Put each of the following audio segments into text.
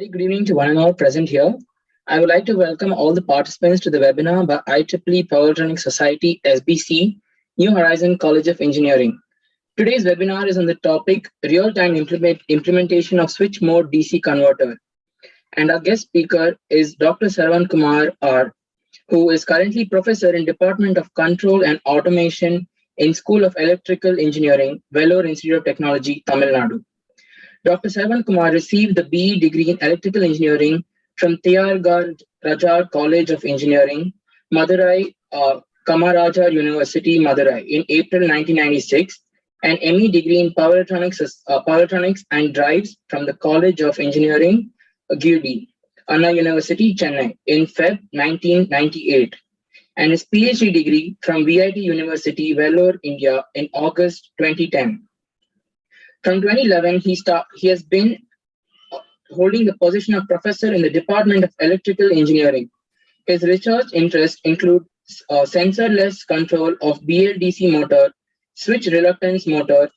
Very good evening to one and all present here. I would like to welcome all the participants to the webinar by IEEE Powertronics Society SBC, New Horizon College of Engineering. Today's webinar is on the topic real-time implementation of switch mode DC converter. And our guest speaker is Dr. Sarvan Kumar R, who is currently professor in Department of Control and Automation in School of Electrical Engineering, Vellore Institute of Technology, Tamil Nadu. Dr. Sarvan Kumar received the BE degree in Electrical Engineering from Tyagaraja College of Engineering, Madurai, Kamarajar University, Madurai in April 1996, and ME degree in Power Electronics and Drives from the College of Engineering, GUD, Anna University, Chennai in Feb 1998, and his PhD degree from VIT University, Vellore, India in August 2010. From 2011, he has been holding the position of professor in the Department of Electrical Engineering. His research interests include sensorless control of BLDC motor, switch reluctance motor,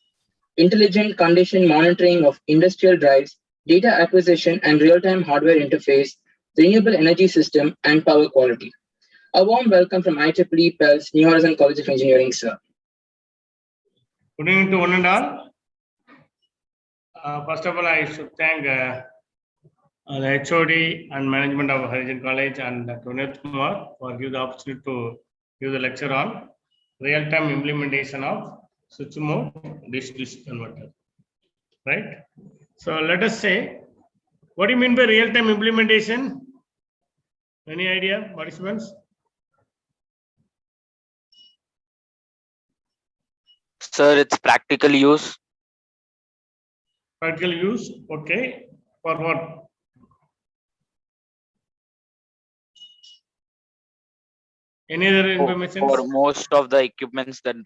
intelligent condition monitoring of industrial drives, data acquisition and real-time hardware interface, renewable energy system, and power quality. A warm welcome from IEEE PELS, New Horizon College of Engineering, sir. Good evening to one and all. First of all, I should thank the HOD and management of Horizon College and Dr. Unath Kumar for giving the opportunity to give the lecture on real-time implementation of switch mode DC converter. Right? So let us say, what do you mean by real-time implementation? Any idea, participants? Sir, it's practical use. Practical use, okay. For what? Any other information? For most of the equipments that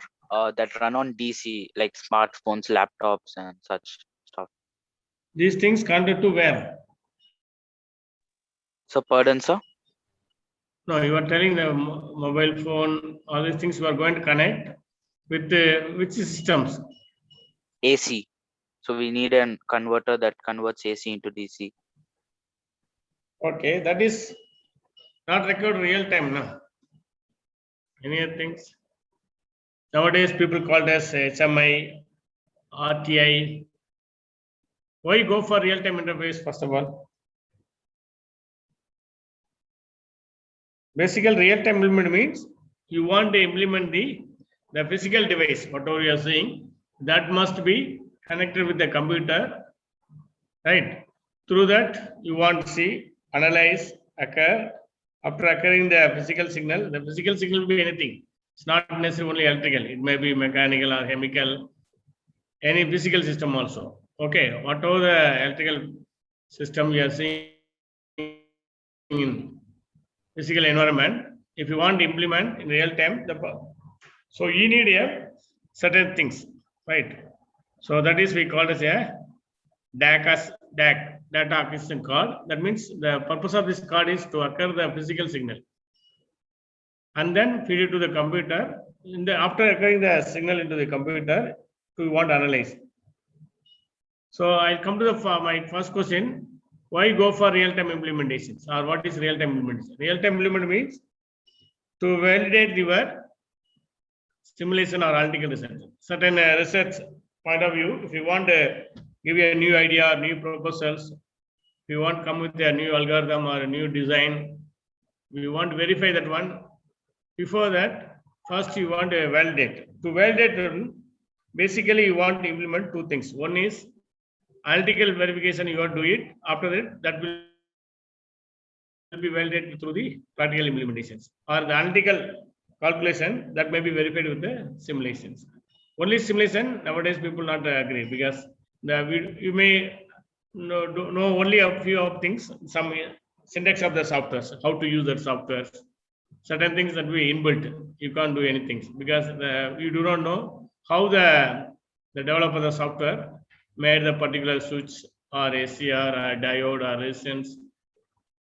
that run on DC, like smartphones, laptops, and such stuff. These things connected to where? So, pardon, sir? No, you are telling the mobile phone, all these things you are going to connect with which systems? AC. So we need a converter that converts AC into DC. Okay, that is not required real time now. Any other things? Nowadays, people called as HMI, RTI. Why go for real time interface first of all? Basically, real time implement means you want to implement the physical device, whatever you are saying, that must be connected with the computer, right? Through that, you want to see, analyze, occur. After occurring the physical signal will be anything. It's not necessarily only electrical. It may be mechanical or chemical, any physical system also. Okay, whatever the electrical system you are seeing in physical environment, if you want to implement in real time, so you need a certain things, right? So that is we call as a DAC, data acquisition card. That means the purpose of this card is to occur the physical signal and then feed it to the computer. After occurring the signal into the computer, we want to analyze. So I'll come to my first question. Why go for real-time implementations, or what is real-time implementation? Real-time implement means to validate your simulation or analytical research. Certain research point of view, if you want to give you a new idea, new proposals, if you want to come with a new algorithm or a new design, we want to verify that one. Before that, first you want to validate. To validate, basically you want to implement two things. One is analytical verification, you want to do it. After that will be validated through the practical implementations. Or the analytical calculation that may be verified with the simulations. Only simulation, nowadays people not agree because you may know only a few of things, some syntax of the software, how to use that software. Certain things that we inbuilt, you can't do anything because you do not know how the developer of the software made the particular switch or ACR or diode or resistance,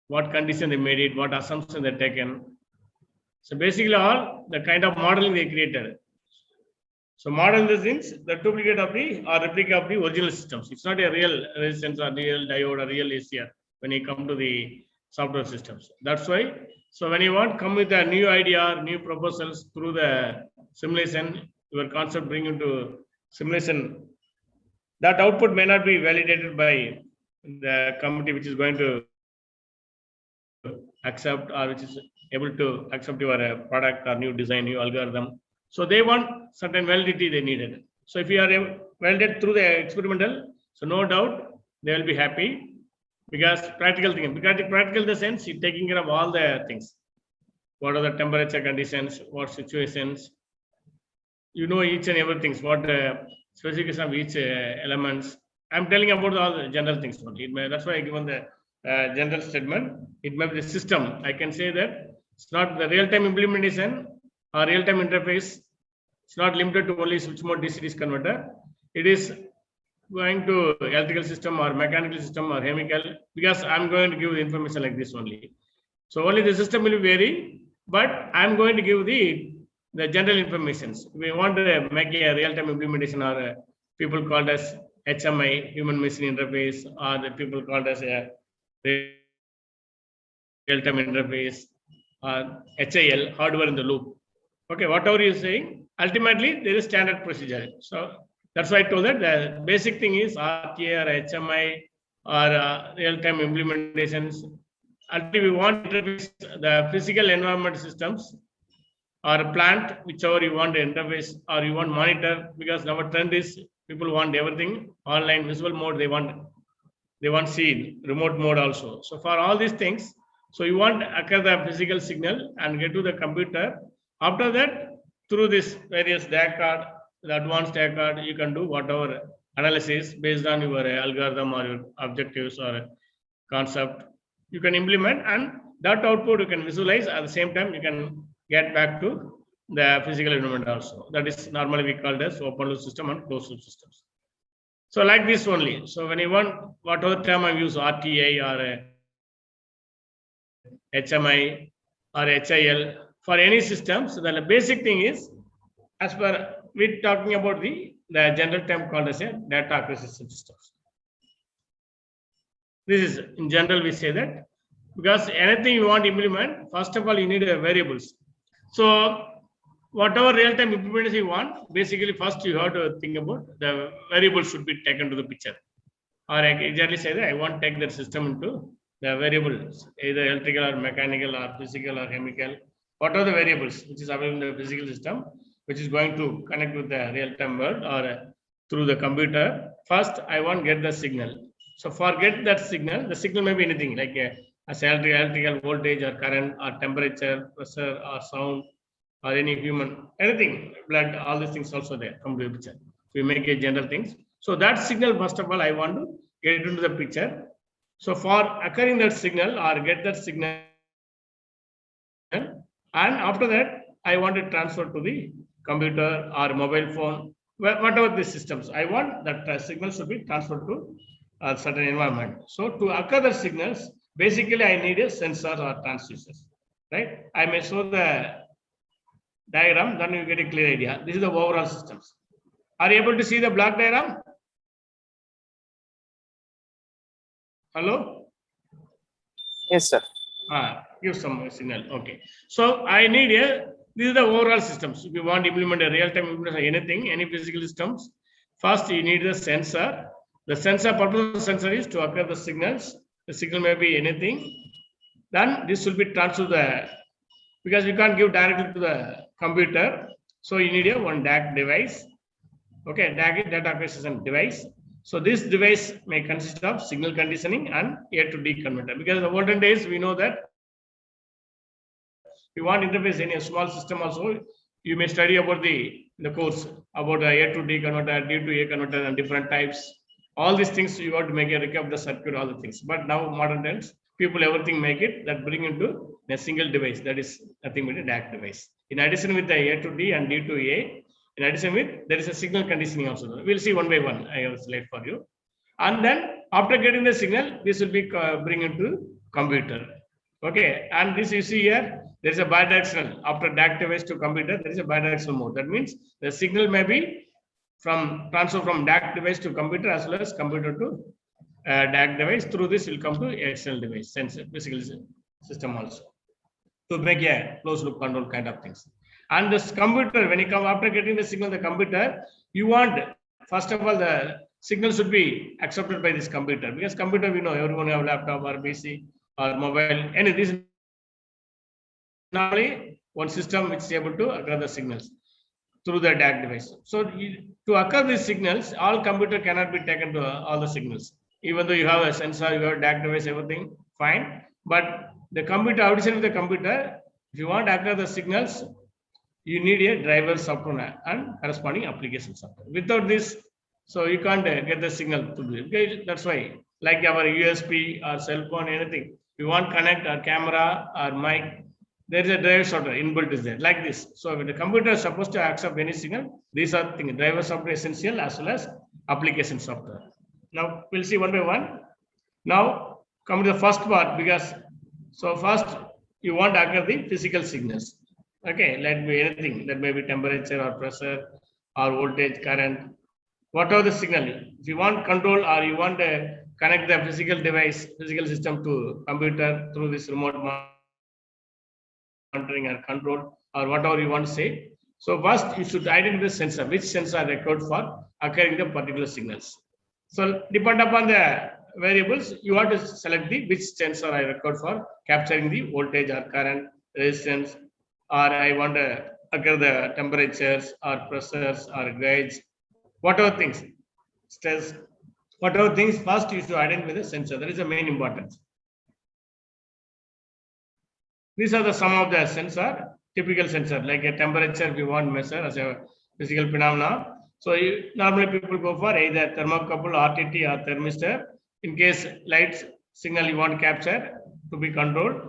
what condition they made it, what assumption they taken. So basically all the kind of modeling they created. So model the things, the duplicate of the or replica of the original systems. It's not a real resistance or real diode or real ACR. when you come to the software systems. That's why, so when you want come with a new idea, new proposals through the simulation, your concept bring into simulation, that output may not be validated by the committee which is going to accept or which is able to accept your product or new design, new algorithm. So they want certain validity they needed. So if you are validated through the experimental, so no doubt they will be happy, because practical thing, because practical in the sense you're taking care of all the things. What are the temperature conditions, what situations, you know each and everything, what specification of each elements. I'm telling about all the general things only. That's why I given the general statement. It may be the system. I can say that it's not the real-time implementation or real-time interface. It's not limited to only switch mode DC converter. It is going to electrical system or mechanical system or chemical, because I'm going to give the information like this only. So only the system will vary, but I'm going to give the general informations. We want to make a real-time implementation, or people called as HMI, human machine interface, or the people called as a real-time interface, or HIL, hardware in the loop. Okay, whatever you're saying, ultimately there is standard procedure. So that's why I told that the basic thing is RTA or HMI or real-time implementations. Until we want to interface the physical environment systems or a plant, whichever you want to interface or you want monitor, because our trend is people want everything online, visual mode, they want see remote mode also. So for all these things, so you want to occur the physical signal and get to the computer. After that, through this various DAC card, the advanced DAC card, you can do whatever analysis based on your algorithm or your objectives or concept. You can implement, and that output you can visualize. At the same time, you can get back to the physical environment also. That is normally we call as open loop system and closed loop systems. So like this only. So when you want whatever term I use, RTA or HMI or HIL for any system, so the basic thing is, as per we're talking about the general term called as a data acquisition systems. This is in general we say that, because anything you want to implement, first of all you need variables. So whatever real-time implementation you want, basically first you have to think about the variables should be taken to the picture. Or I can exactly say that I want to take the system into the variables, either electrical or mechanical or physical or chemical. What are the variables which is available in the physical system, which is going to connect with the real-time world or through the computer? First, I want to get the signal. So for get that signal, the signal may be anything like a electrical voltage or current or temperature, pressure or sound or any human, anything, blood, all these things also there come to the picture. We make a general things. So that signal, first of all, I want to get into the picture. So for occurring that signal or get that signal, and after that, I want to transfer to the computer or mobile phone, whatever the systems. I want that signal should be transferred to a certain environment. So to occur the signals, basically I need a sensor or transducers, right? I may show the diagram, then you get a clear idea. This is the overall systems. Are you able to see the block diagram? Hello? Yes, sir. Give some signal. Okay. So I need this is the overall systems. If you want to implement a real-time implementation, anything, any physical systems, first you need the sensor. The sensor, purpose of the sensor is to occur the signals. The signal may be anything. Then this will be transferred to the, because we can't give directly to the computer. So you need one DAC device. Okay, DAC is data acquisition device. So this device may consist of signal conditioning and A to D converter. Because in the olden days, we know that you want to interface any small system also, you may study about the course about the A to D converter, D to A converter and different types. All these things you want to make a recap of the circuit, all the things. But now modern times, people everything make it that bring into a single device. That is nothing but a DAC device. In addition with the A to D and D to A, in addition with there is a signal conditioning also. We'll see one by one. I have a slide for you. And then after getting the signal, this will be bring into computer. Okay, and this you see here, there is a bidirectional. After DAC device to computer, there is a bidirectional mode. That means the signal may be from transfer from DAC device to computer as well as computer to DAC device. Through this will come to external device, sensor, physical system also, to make a closed loop control kind of things. And this computer, when you come after getting the signal, the computer, you want, first of all, the signal should be accepted by this computer, because computer, we know everyone have laptop or PC or mobile, and this is normally one system which is able to acquire the signals through the DAC device. So to occur these signals, all computer cannot be taken to all the signals. Even though you have a sensor, you have a DAC device, everything fine. But the computer, outside of the computer, if you want to acquire the signals, you need a driver software and corresponding application software. Without this, so you can't get the signal to do it. Okay, that's why, like our USB or cell phone, anything, you want connect or camera or mic, there is a driver software inbuilt is there, like this. So when the computer is supposed to accept any signal, these are things, driver software essential as well as application software. Now we'll see one by one. Now come to the first part, because so first you want to acquire the physical signals. Okay, let me anything, that may be temperature or pressure or voltage, current, whatever the signal. If you want control or you want to connect the physical device, physical system to computer through this remote monitoring or control or whatever you want to say. So first you should identify the sensor, which sensor are required for acquiring the particular signals. So depend upon the variables, you want to select the which sensor I required for capturing the voltage or current, resistance, or I want to acquire the temperatures or pressures or gauge, whatever things, stress, whatever things, first you should identify the sensor. That is the main importance. These are the some of the sensor, typical sensor, like a temperature we want to measure as a physical phenomena. So normally people go for either thermocouple, RTT or thermistor. In case light signal you want to capture to be controlled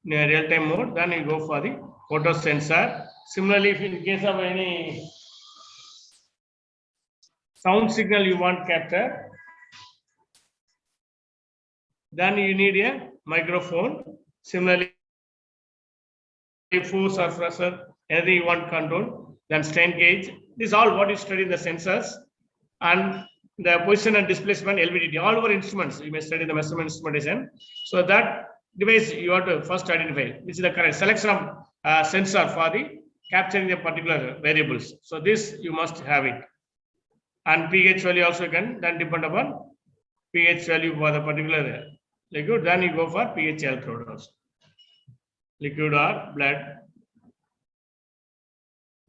in a real-time mode, then you go for the photo sensor. Similarly, if in case of any sound signal you want to capture, then you need a microphone. Similarly, force or pressure, anything you want to control, then strain gauge. This is all what you study in the sensors. And the position and displacement, LVDT, all our instruments, you may study the measurement instrumentation. So that device you have to first identify, which is the correct selection of sensor for the capturing the particular variables. So this you must have it. And pH value also can then depend upon pH value for the particular liquid, then you go for pH electrode also. Liquid or blood.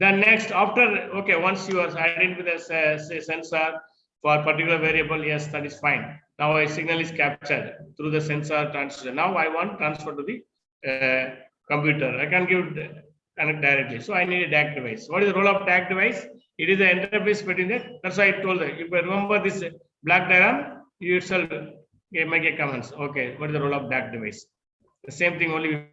Then next, after, okay, once you are identified with the sensor for particular variable, yes, that is fine. Now a signal is captured through the sensor transmission. Now I want transfer to the computer. I can give connect directly. So I need a DAC device. What is the role of DAC device? It is the interface between the, that's why I told you. If you remember this black diagram, you yourself make a comments. Okay, what is the role of DAC device? The same thing, only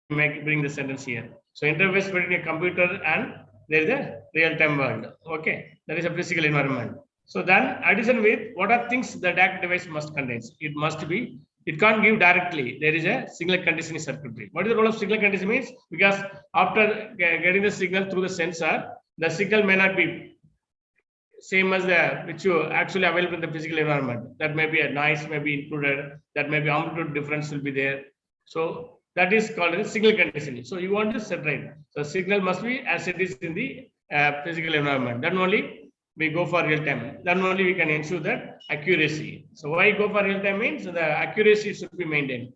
bring the sentence here. So interface between a computer and there is a real-time world. Okay, that is a physical environment. So then addition with what are things the DAC device must contain? It must be, it can't give directly. There is a signal conditioning circuitry. What is the role of signal conditioning means? Because after getting the signal through the sensor, the signal may not be same as the which you actually available in the physical environment. That may be a noise may be included. That may be amplitude difference will be there. So that is called a signal conditioning. So you want to separate. So signal must be as it is in the physical environment. Then only we go for real time. Then only we can ensure that accuracy. So why go for real time means the accuracy should be maintained.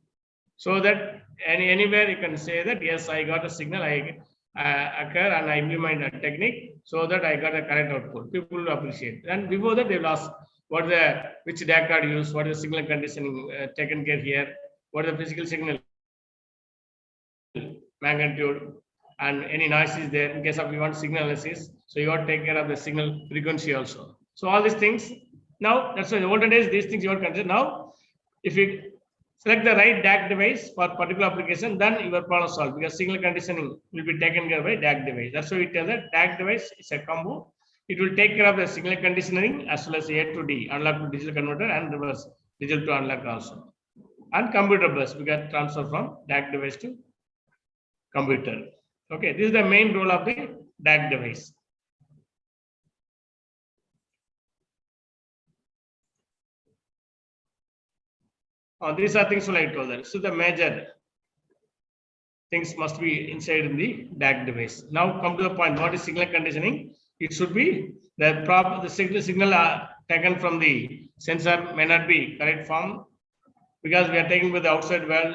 So that anywhere you can say that yes, I got a signal, I occur and I implement a technique so that I got a correct output. People will appreciate. And before that they will ask what the which DAC card used, what is the signal conditioning taken care here, what is the physical signal magnitude and any noise is there in case of you want signal analysis. So you want to take care of the signal frequency also. So all these things. Now that's why the olden days these things you want to consider. Now if you select the right DAC device for particular application, then your problem solved because signal conditioning will be taken care by DAC device. That's why we tell that DAC device is a combo. It will take care of the signal conditioning as well as A to D, analog to digital converter and reverse digital to analog also. And computer bus, we get transfer from DAC device to computer. Okay, this is the main role of the DAC device. These are things like told there. So the major things must be inside in the DAC device. Now come to the point. What is signal conditioning? It should be the signal taken from the sensor may not be correct form because we are taking with the outside world.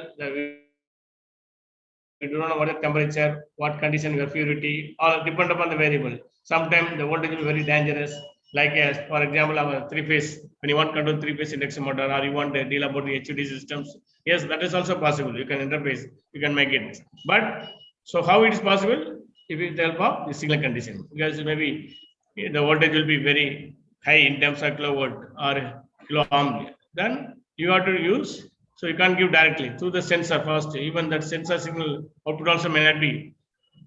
We do not know what is temperature, what condition, your purity, all depend upon the variable. Sometimes the voltage will be very dangerous. Like as for example, our three-phase, when you want to control three-phase induction motor, or you want to deal about the HUD systems, yes, that is also possible. You can interface, you can make it. But so how it is possible? If with the help of the signal conditioning, because maybe the voltage will be very high in terms of kilovolt or kilo ohm, then you have to use. So you can't give directly through the sensor first. Even that sensor signal output also may not be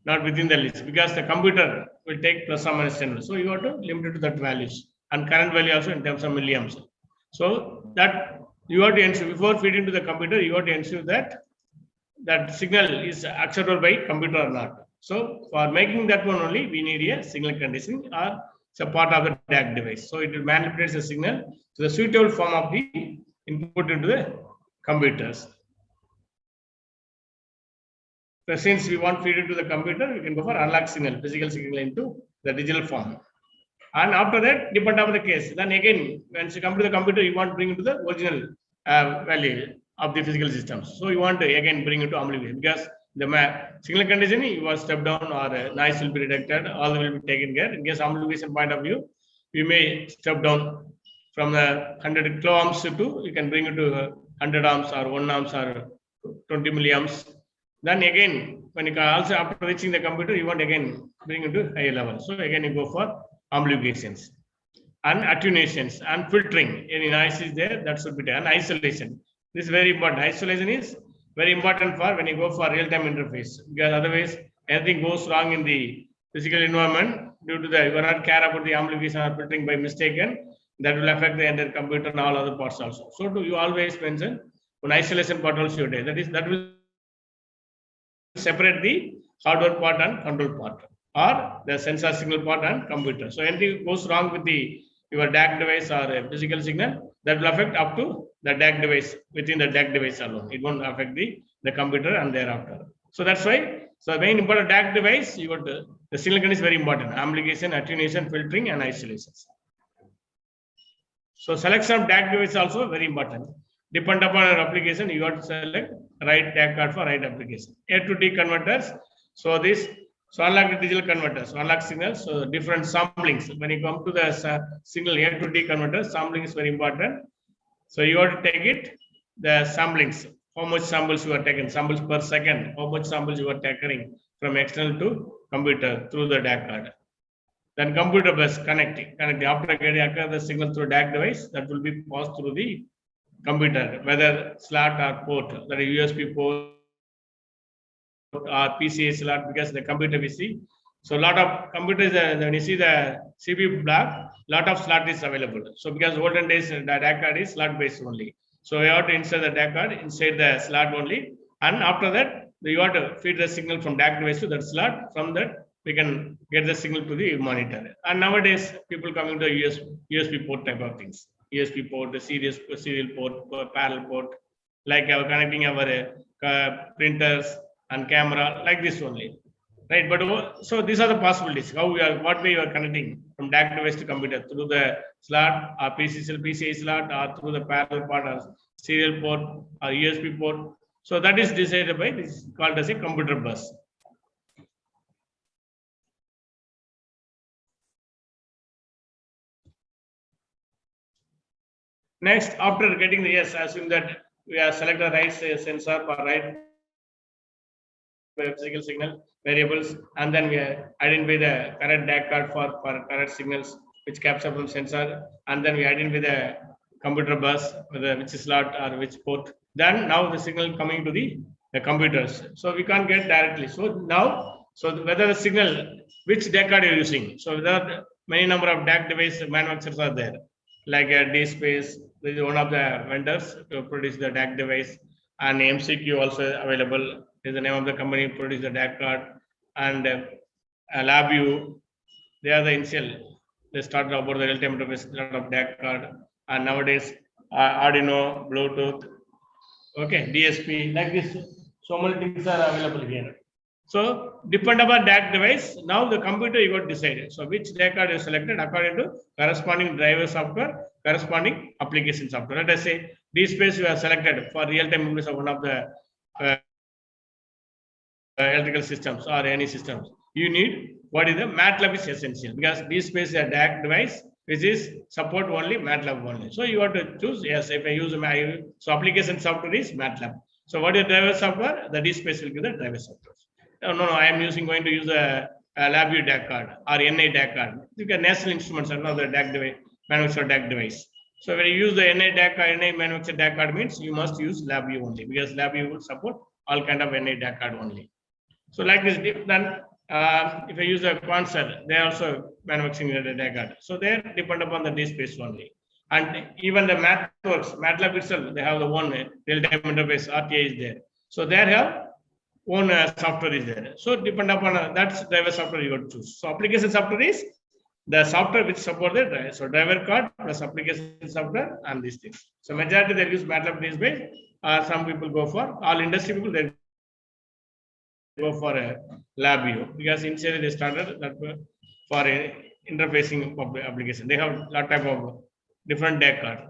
not within the list because the computer will take plus or minus 10. So you have to limit it to that values and current value also in terms of milliamps. So that you have to ensure before feeding to the computer, you have to ensure that that signal is acceptable by computer or not. So for making that one only, we need a signal conditioning or it's a part of the DAC device. So it will manipulate the signal to the suitable form of the input into the computers. So since we want feed it to the computer, we can go for analog signal, physical signal into the digital form. And after that, depend on the case. Then again, when you come to the computer, you want to bring it to the original value of the physical systems. So you want to again bring it to amplification because the signal conditioning, you want step down or noise will be detected, all will be taken care. In case amplification point of view, you may step down from the 100 kilo ohms to you can bring it to 100 ohms or 1 ohms or 20 milliamps. Then again, when you also after reaching the computer, you want again bring it to higher level. So again, you go for amplifications and attenuations and filtering. Any noise is there, that should be done. Isolation. This is very important. Isolation is very important for when you go for real-time interface because otherwise anything goes wrong in the physical environment due to the you not care about the amplification or filtering by mistaken, that will affect the entire computer and all other parts also. So do you always mention an isolation part also that will separate the hardware part and control part or the sensor signal part and computer. So anything goes wrong with your DAC device or a physical signal, that will affect up to the DAC device within the DAC device alone. It won't affect the computer and thereafter. So that's why. So main important DAC device, you got the signal condition is very important. Amplification, attenuation, filtering, and isolations. So selection of DAC device is also very important. Depend upon your application, you got to select right DAC card for right application. A to D converters. So unlike the digital converters, unlike signals, so different samplings. When you come to the signal A to D converter, sampling is very important. So you have to take it, the samplings, how much samples you are taking, samples per second, how much samples you are taking from external to computer through the DAC card. Then computer bus connecting. After getting the signal through DAC device, that will be passed through the computer, whether slot or port, that is USB port or PCA slot, because the computer we see. So a lot of computers, when you see the CPU block, lot of slot is available. So because olden days the DAC card is slot based only. So you have to insert the DAC card inside the slot only, and after that you have to feed the signal from DAC device to that slot. From that we can get the signal to the monitor. And nowadays people coming to USB port type of things. USB port, the serial port, parallel port, like connecting our printers and camera, like this only, right? But so these are the possibilities. What way you are connecting from DAC device to computer through the slot or PCA slot or through the parallel port or serial port or USB port. So that is decided by this called as a computer bus. Next, after getting the yes, assume that we have selected the right sensor for right physical signal variables, and then we identify the correct DAC card for correct signals which capture from sensor, and then we identify the computer bus, whether which slot or which port. Then now the signal coming to the computers. So we can't get directly. So now, whether the signal, which DAC card you're using. So there are many number of DAC device manufacturers are there, like DSpace, this is one of the vendors to produce the DAC device, and MCQ also available. Is the name of the company produce the DAC card, and LabVIEW. They are the initial. They started about the real-time interface of DAC card, and nowadays Arduino, Bluetooth, Okay, DSP, like this. So many things are available here. So depend upon DAC device. Now the computer you got decided. So which DAC card is selected according to corresponding driver software, corresponding application software. Let us say DSpace you have selected for real-time use of one of the electrical systems or any systems. You need what is the MATLAB is essential because DSpace is a DAC device which is support only MATLAB only. So you have to choose yes. If I use my so application software is MATLAB. So what is driver software? The DSpace will give the driver software. No, I am going to use a LabVIEW DAC card or NI DAC card. You can National Instruments another DAC device, manufactured DAC device. So when you use the NI DAC card, NI manufactured DAC card means you must use LabVIEW only because LabVIEW will support all kind of NI DAC card only. So like this, then if I use a Quanser, they also manufacturing the DAC card. So they depend upon the DSpace only. And even the MathWorks, MATLAB itself, they have the one real-time interface, RTI is there. So they have own software is there. So depend upon that's driver software you got to choose. So application software is the software which support the driver. So driver card plus application software and these things. So majority they use MATLAB DSpace. Some people go for all industry people they go for a LabVIEW because initially they started that for a interfacing of the application. They have a lot type of different DAC card.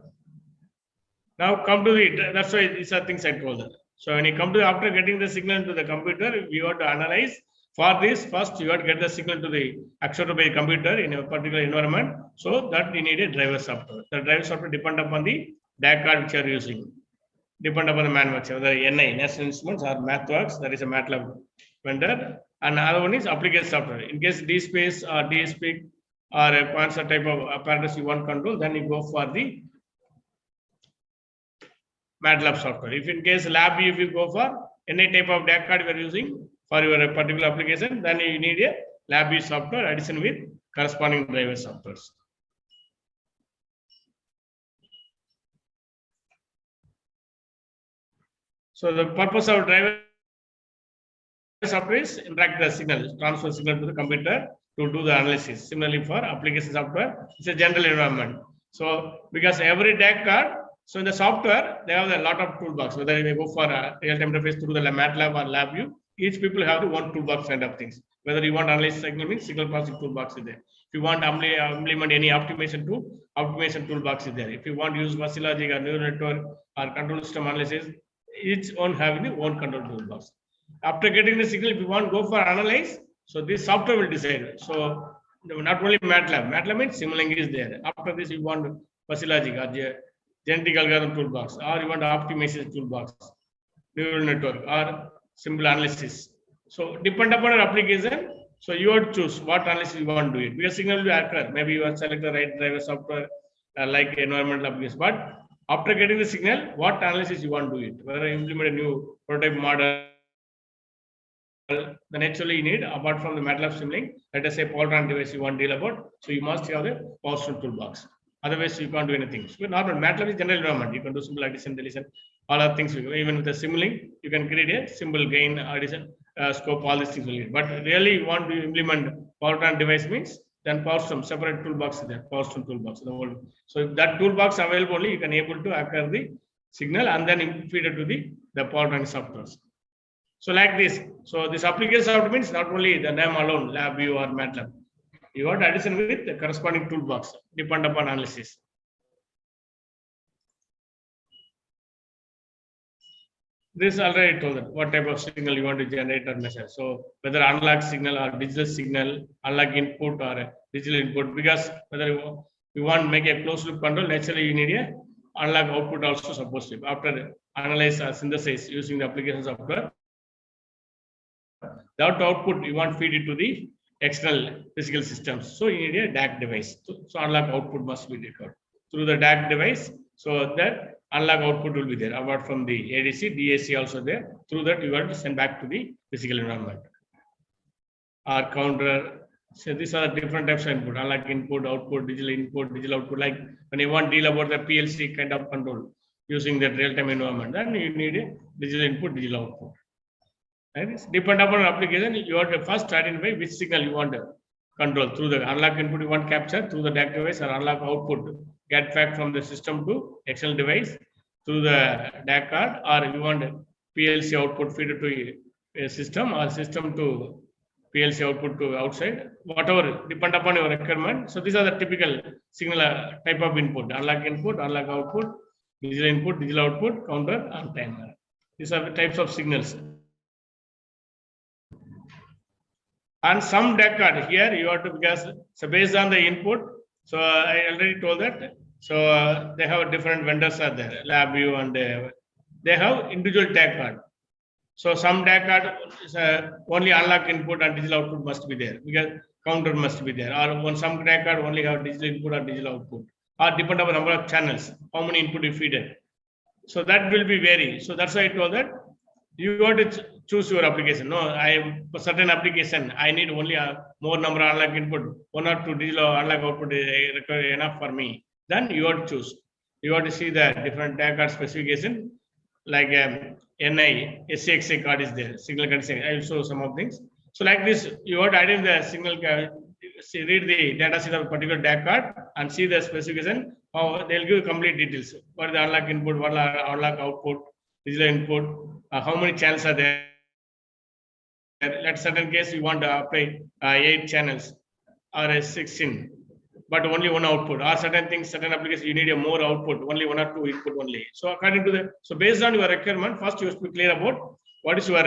Now come to the that's why these are things I told them. So when you come to after getting the signal to the computer, you have to analyze. For this, first you have to get the signal to the accelerator by computer in a particular environment. So that you need a driver software. The driver software depend upon the DAC card which you are using. Depend upon the manufacturer, the NI, National Instruments or MathWorks, that is a MATLAB vendor. And another one is application software. In case DSpace or DSP or a Quanser type of apparatus you want control, then you go for the MATLAB software. If in case LabVIEW, if you go for any type of DAC card you are using for your particular application, then you need a LabVIEW software addition with corresponding driver softwares. So the purpose of driver software is interact the signal, transfer signal to the computer to do the analysis. Similarly for application software, it's a general environment. So because every DAC card, so in the software, they have a lot of toolbox. Whether you go for a real-time interface through the MATLAB or LabVIEW, each people have the one toolbox kind of things. Whether you want analyze signal means signal processing toolbox is there. If you want to implement any optimization tool, optimization toolbox is there. If you want to use machine logic or neural network or control system analysis, each one having the own control toolbox. After getting the signal, if you want to go for analyze, so this software will decide. So not only MATLAB, MATLAB means Simulink is there. After this, you want machine logic or genetic algorithm toolbox, or you want to optimization toolbox, neural network, or simple analysis. So depend upon your application. So you have to choose what analysis you want to do it. Because signal will occur. Maybe you want to select the right driver software like environmental application. But after getting the signal, what analysis you want to do it? Whether you implement a new prototype model, then actually you need, apart from the MATLAB Simulink, let us say Poltron device you want to deal about. So you must have the PowerStone toolbox. Otherwise, you can't do anything. So normal MATLAB is general environment. You can do simple addition, deletion, all other things. Even with the Simulink, you can create a symbol gain, addition, scope, all these things will need. But really, you want to implement Poltron device means then PowerStone separate toolbox is there, PowerStone toolbox. So if that toolbox available only, you can able to acquire the signal and then feed it to the Poltron softwares. So like this. So this application software means not only the name alone, LabVIEW or MATLAB. You got addition with the corresponding toolbox, depend upon analysis. This already told that what type of signal you want to generate or measure. So whether analog signal or digital signal, analog input or digital input, because whether you want to make a closed loop control, naturally you need a analog output also supposed to. After analyze or synthesize using the application software, that output you want to feed it to the external physical systems. So you need a DAC device. So analog output must be recorded through the DAC device. So that analog output will be there. Apart from the ADC, DAC also there. Through that you want to send back to the physical environment. Or counter. So these are different types of input. Analog input, output, digital output. Like when you want to deal about the PLC kind of control using that real-time environment, then you need a digital input, digital output. And depend upon application, you have to first identify which signal you want to control through the analog input you want to capture through the DAC device or analog output get back from the system to external device. through the DAC card, or you want PLC output feeder to a system, or system to PLC output to outside, whatever, depend upon your requirement. So these are the typical signal type of input: analog input, analog output, digital input, digital output, counter, and timer. These are the types of signals. And some DAC card here you have to, because so based on the input. So I already told that. So they have different vendors are there, LabVIEW, and they have individual DAC card. So some DAC card is only analog input and digital output must be there, because counter must be there. Or when some DAC card only have digital input or digital output, or depend on the number of channels, how many input you feed it. So that will be vary. So that's why I told that you got to choose your application. No, I have a certain application, I need only a more number of analog input, 1 or 2 digital analog output is enough for me. Then you have to choose. You have to see the different DAC card specification, like NI, SCXA card is there, signal conditioning. I will show some of things. So like this, you have to identify the signal, read the data sheet of a particular DAC card and see the specification. How they'll give complete details. What is the analog input, what are analog output, digital input, how many channels are there. Let's certain case you want to apply 8 channels or a 16, but only 1 output. Or certain things, certain applications you need a more output, only 1 or 2 input only. So according to the, so based on your requirement, first you have to be clear about what is your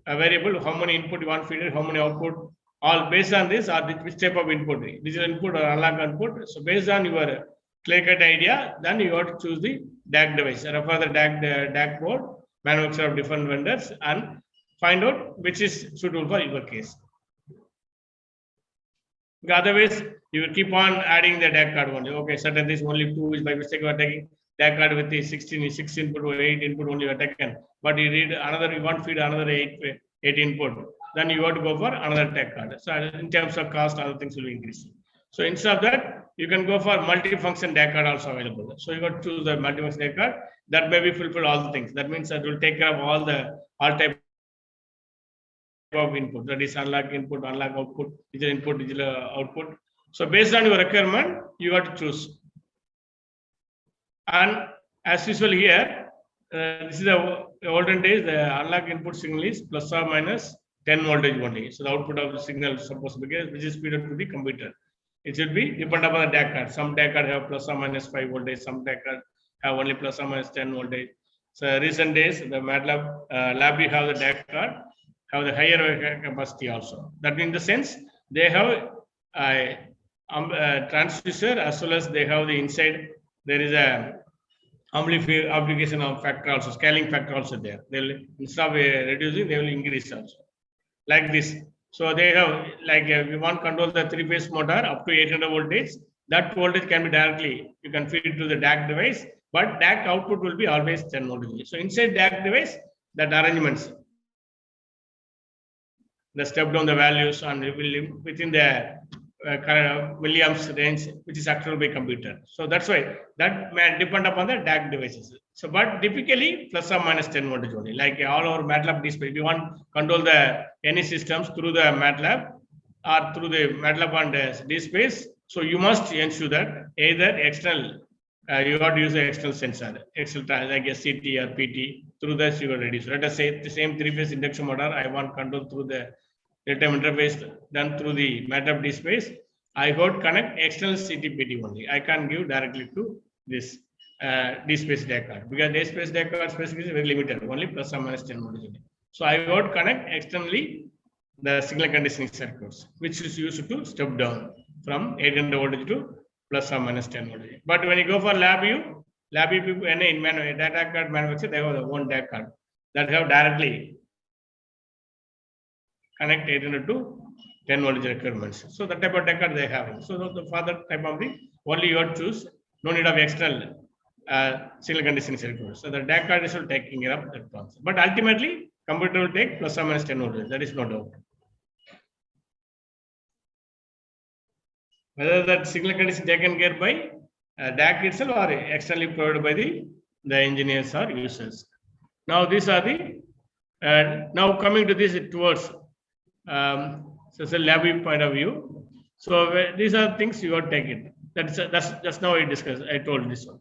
variable, how many input you want feed, how many output. All based on this, or which type of input, digital input or analog input. So based on your clear cut idea, then you have to choose the DAC device, refer the DAC board, manufacturer of different vendors, and find out which is suitable for your case. Otherwise, you will keep on adding the DAC card only. Okay, certain things only 2 is by mistake you are taking DAC card with the 6 input or 8 input only you are taken. But you need another, you want feed another 8 input. Then you have to go for another DAC card. So in terms of cost, other things will increase. So instead of that, you can go for multi-function DAC card also available. So you got to choose the multi-function DAC card that maybe fulfill all the things. That means that will take care of all type of input. That is analog input, analog output, digital input, digital output. So based on your requirement, you have to choose. And as usual here, this is the olden days. The analog input signal is plus or minus 10 voltage only. So the output of the signal is supposed to be, which is fed to the computer. It should be depend upon the DAC card. Some DAC card have plus or minus 5 voltage. Some DAC card have only plus or minus 10 voltage. So recent days, the MATLAB LabVIEW have the DAC card, have the higher capacity also. That in the sense they have a transducer, as well as they have the inside. There is a amplification of factor also, scaling factor also there. They will, instead of reducing, they will increase also. Like this. So they have, like we want to control the 3-phase motor up to 800 voltage. That voltage can be directly, you can feed it to the DAC device, but DAC output will be always 10 voltage. So inside DAC device, that arrangements, the step down the values, and it will within the milliamps range, which is accepted by computer. So that's why that may depend upon the DAC devices. So, but typically plus or minus 10 voltage only. Like all our MATLAB display, if you want to control any systems through the MATLAB or through the MATLAB and DSpace, so you must ensure that either external, you have to use the external sensor, external like a CT or PT. Through that you will reduce. Let us say the same 3-phase induction motor, I want control through the real-time interface done through the MATLAB DSpace. I would connect external CT/PT only. I can't give directly to this DSpace DAC card, because DSpace DAC card specification is very limited, only plus or minus 10 voltage. So I would connect externally the signal conditioning circuits, which is used to step down from 800 voltage to plus or minus 10 voltage. But when you go for LabVIEW people, any DAC card manufacturer, they have their own DAC card that have directly connect 800 to 10 voltage requirements. So the type of DAC card they have. So the further type of the only you have to choose. No need of external signal conditioning circuit. So the DAC card is taking care of that process. But ultimately, computer will take plus or minus 10 voltage. That is no doubt. Whether that signal condition taken care by DAC itself or externally provided by the engineers or users. Now these are the now coming to this towards so it's a LabVIEW point of view. So these are things you have to take it. That's just now I discussed. I told this one.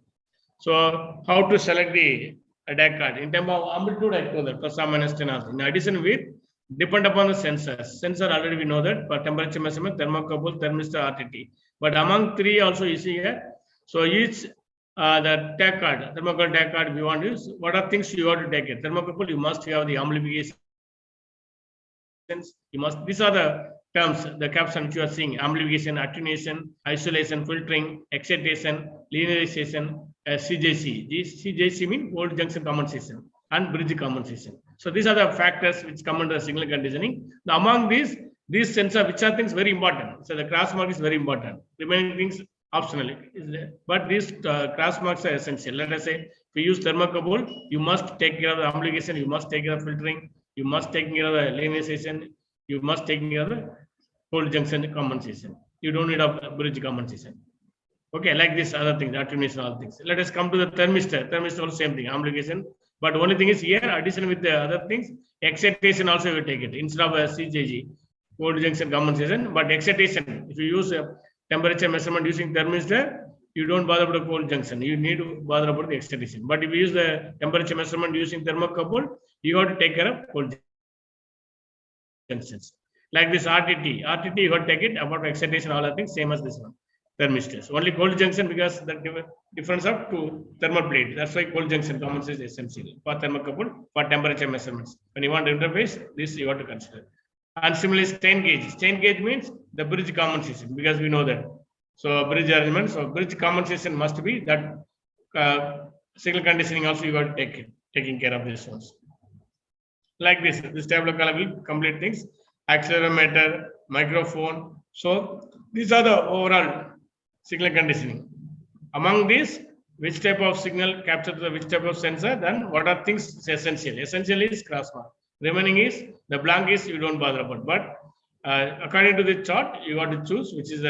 So how to select the DAC card? In terms of amplitude, I told that plus or minus 10 also. In addition with, depend upon the sensors. Sensor already we know that for temperature measurement, thermocouple, thermistor, RTT. But among three also you see here. So each the DAC card, thermocouple DAC card we want to use. What are things you want to take it? Thermocouple, you must have the amplification. You must, these are the terms, the caption which you are seeing: amplification, attenuation, isolation, filtering, excitation, linearization, CJC. This CJC means cold junction compensation and bridge compensation. So these are the factors which come under signal conditioning. Now, among these sensors, which are things very important. So the cross mark is very important. Remaining things optional, but these cross marks are essential. Let us say if we use thermocouple, you must take care of the amplification, you must take care of filtering, you must take care of the linearization, you must take care of the cold junction compensation. You don't need a bridge compensation. Okay, like this other things, attenuation, all things. Let us come to the thermistor. Thermistor also same thing, amplification. But only thing is here, addition with the other things, excitation also you take it instead of a CJG, cold junction compensation. But excitation, if you use a temperature measurement using thermistor, you don't bother about the cold junction. You need to bother about the excitation. But if you use the temperature measurement using thermocouple, you have to take care of cold junctions. Like this RTT, you have to take it about excitation, all other things, same as this one. Thermistors. Only cold junction because the difference of two thermal plate. That's why cold junction compensation is essential for thermocouple for temperature measurements. When you want to interface, this you have to consider. And similarly, strain gauge. Strain gauge means the bridge compensation because we know that. So bridge arrangement. So bridge compensation must be that signal conditioning also you got to taking care of these ones. Like this table of color will complete things. Accelerometer, microphone. So these are the overall signal conditioning. Among these, which type of signal captures the which type of sensor, then what are things essential? Essential is crossmark. Remaining is the blank is you don't bother about. But according to the chart, you got to choose which is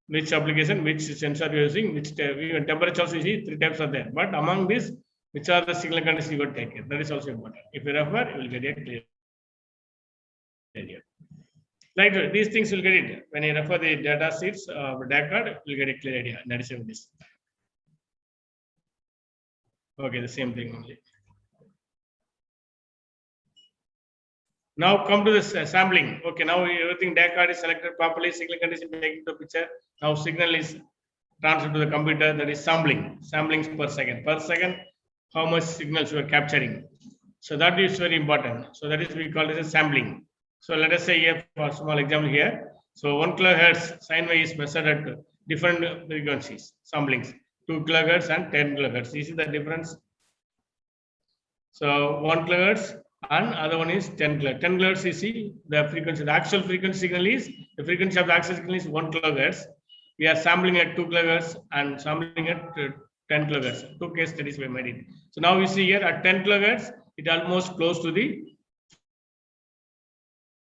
which application, which sensor you're using, which temperature also you see, three types are there. But among these, which are the signal conditions you got to take it. That is also important. If you refer, you will get a clear idea. Like these things will get it. When you refer the data sheets or DAC card, you'll get a clear idea. That is this. Okay, the same thing only. Now come to this sampling. Okay, now everything DAC card is selected properly, signal condition taken into picture. Now signal is transferred to the computer, that is sampling. Samplings per second. Per second, how much signals you are capturing. So that is very important. So that is we call it as sampling. So let us say here for a small example here. So 1 kilohertz sine wave is measured at different frequencies, samplings, 2 kilohertz and 10 kilohertz. You see the difference? So 1 kilohertz and other one is 10 kilohertz. 10 kilohertz, you see the frequency, the actual frequency signal is, the frequency of the actual signal is 1 kilohertz. We are sampling at 2 kilohertz and sampling at 10 kilohertz. Two case studies we made it. So now you see here at 10 kilohertz, it almost close to the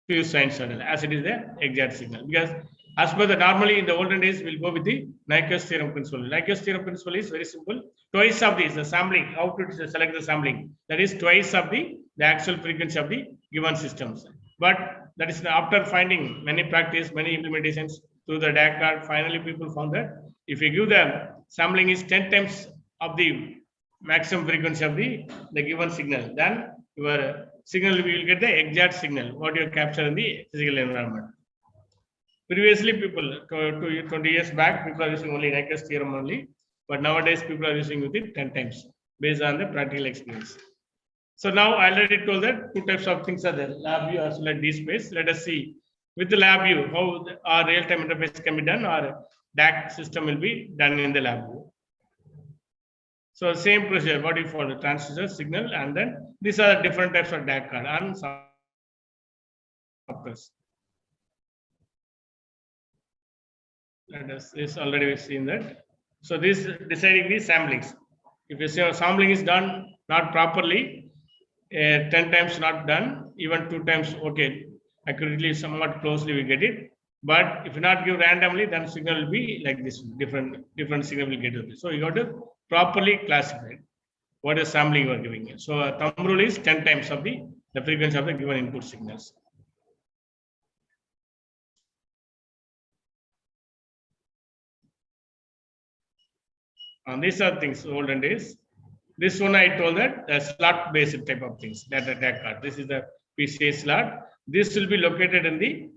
fused sinusoidal as it is the exact signal, because as per the normally in the olden days we'll go with the Nyquist theorem principle. Nyquist theorem principle is very simple. Twice of this, the sampling, how to select the sampling, that is twice of the actual frequency of the given systems. But that is after finding many practice, many implementations through the DAC card, finally people found that if you give the sampling is 10 times of the maximum frequency of the given signal, then your signal will get the exact signal what you capture in the physical environment. Previously, people 20 years back, people are using only Nyquist theorem only, but nowadays people are using with it 10 times based on the practical experience. So now I already told that two types of things are there: lab view as well as DSpace. Let us see with the lab view how our real-time interface can be done, or DAC system will be done in the lab view. So same procedure, what you follow, transducer, signal, and then these are different types of DAC card and softwares. And this already we've seen that. So this deciding the samplings. If you say sampling is done not properly, 10 times not done, even 2 times okay, accurately, somewhat closely we get it. But if you not give randomly, then signal will be like this, different signal will get it. So you got to properly classify what is sampling you are giving here. So a thumb rule is 10 times of the frequency of the given input signals. These are things olden days. This one I told that the slot based type of things, data tag card. This is the PCA slot. This will be located in the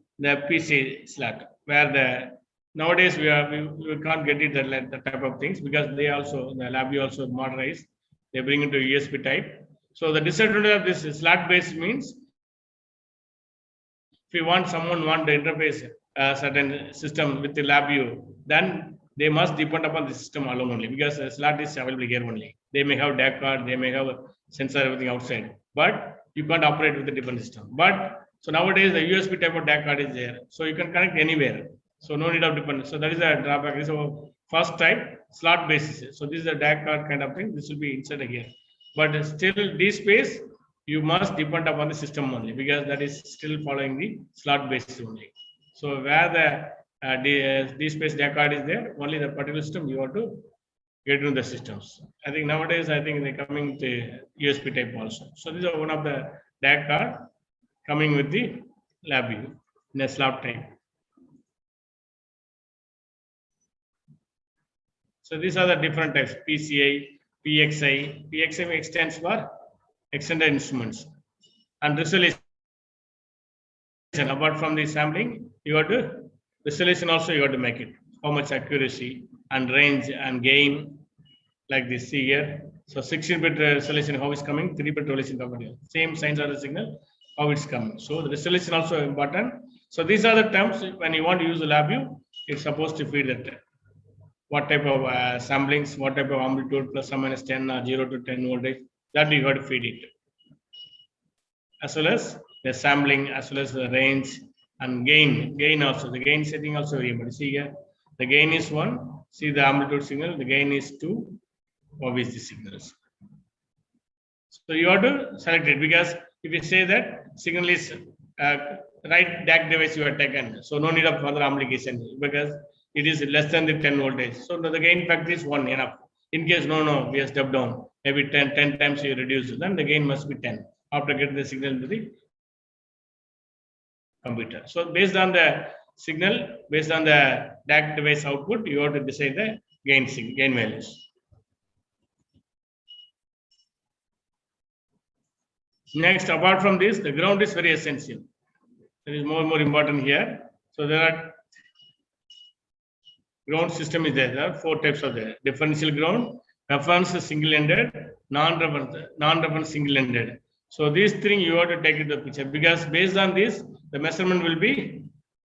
PCA slot where the nowadays we can't get it the type of things because they also the lab also modernize. They bring into USB type. So the disadvantage of this slot based means if you want someone want to interface a certain system with the LabVIEW, then they must depend upon the system alone only because the slot is available here only. They may have DAC card, they may have a sensor, everything outside, but you can't operate with a different system. But so nowadays the USB type of DAC card is there, so you can connect anywhere. So no need of dependence. So that is a drawback. So first type slot basis. So this is a DAC card kind of thing. This will be inside here, but still this space you must depend upon the system only because that is still following the slot basis only. So where the space DAC card is there, only the particular system you have to get into the systems. I think nowadays, I think they're coming to USB type also. So this is one of the DAC card coming with the LabVIEW in a slot type. So these are the different types: PCI, PXI. PXI stands for extended instruments, and resolution. Apart from the sampling, you have to resolution also you have to make it. How much accuracy and range and gain, like this. See here. So 16-bit resolution, how it's coming, 3-bit resolution, same signs of the signal, how it's coming. So the resolution also important. So these are the terms when you want to use the LabVIEW, it's supposed to feed that. What type of samplings, what type of amplitude, plus or minus 10 or 0 to 10 voltage, that you got to feed it. As well as the sampling, as well as the range and gain also. The gain setting also very important. See here, the gain is 1. See the amplitude signal, the gain is 2. Obviously signals. So you have to select it because if you say that signal is right DAC device you have taken, so no need of further application because it is less than the 10 voltage. So the gain factor is 1 enough. In case no, we have stepped down, maybe 10 times you reduce, then the gain must be 10 after getting the signal into the computer. So based on the signal, based on the DAC device output, you have to decide the gain values. Next, apart from this, the ground is very essential. It is more and more important here. So there are ground system is there. There are 4 types of the differential ground, reference single-ended, non-reference single-ended. So these 3 you have to take into the picture because based on this, the measurement will be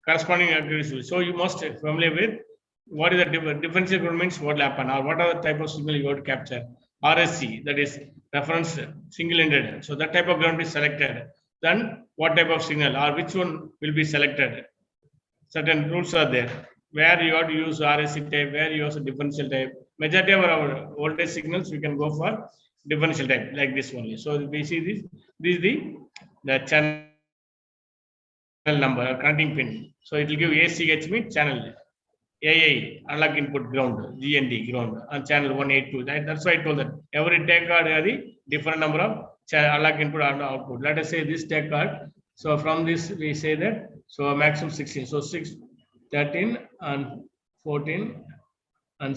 corresponding accuracy. So you must be familiar with what is the differential ground means, what will happen, or what are the type of signal you have to capture. RSC, that is reference single-ended. So that type of ground is selected. Then what type of signal or which one will be selected? Certain rules are there. Where you have to use RSC type, where you use a differential type. Majority of our voltage signals we can go for differential type like this only. So we see this is the channel number or connecting pin. So it will give ACH means channel. AA analog input ground, GND ground on channel 182. That's why I told that every tag card has the different number of analog input and output. Let us say this tag card. So from this we say that so maximum 16. So 6, 13 and 14 and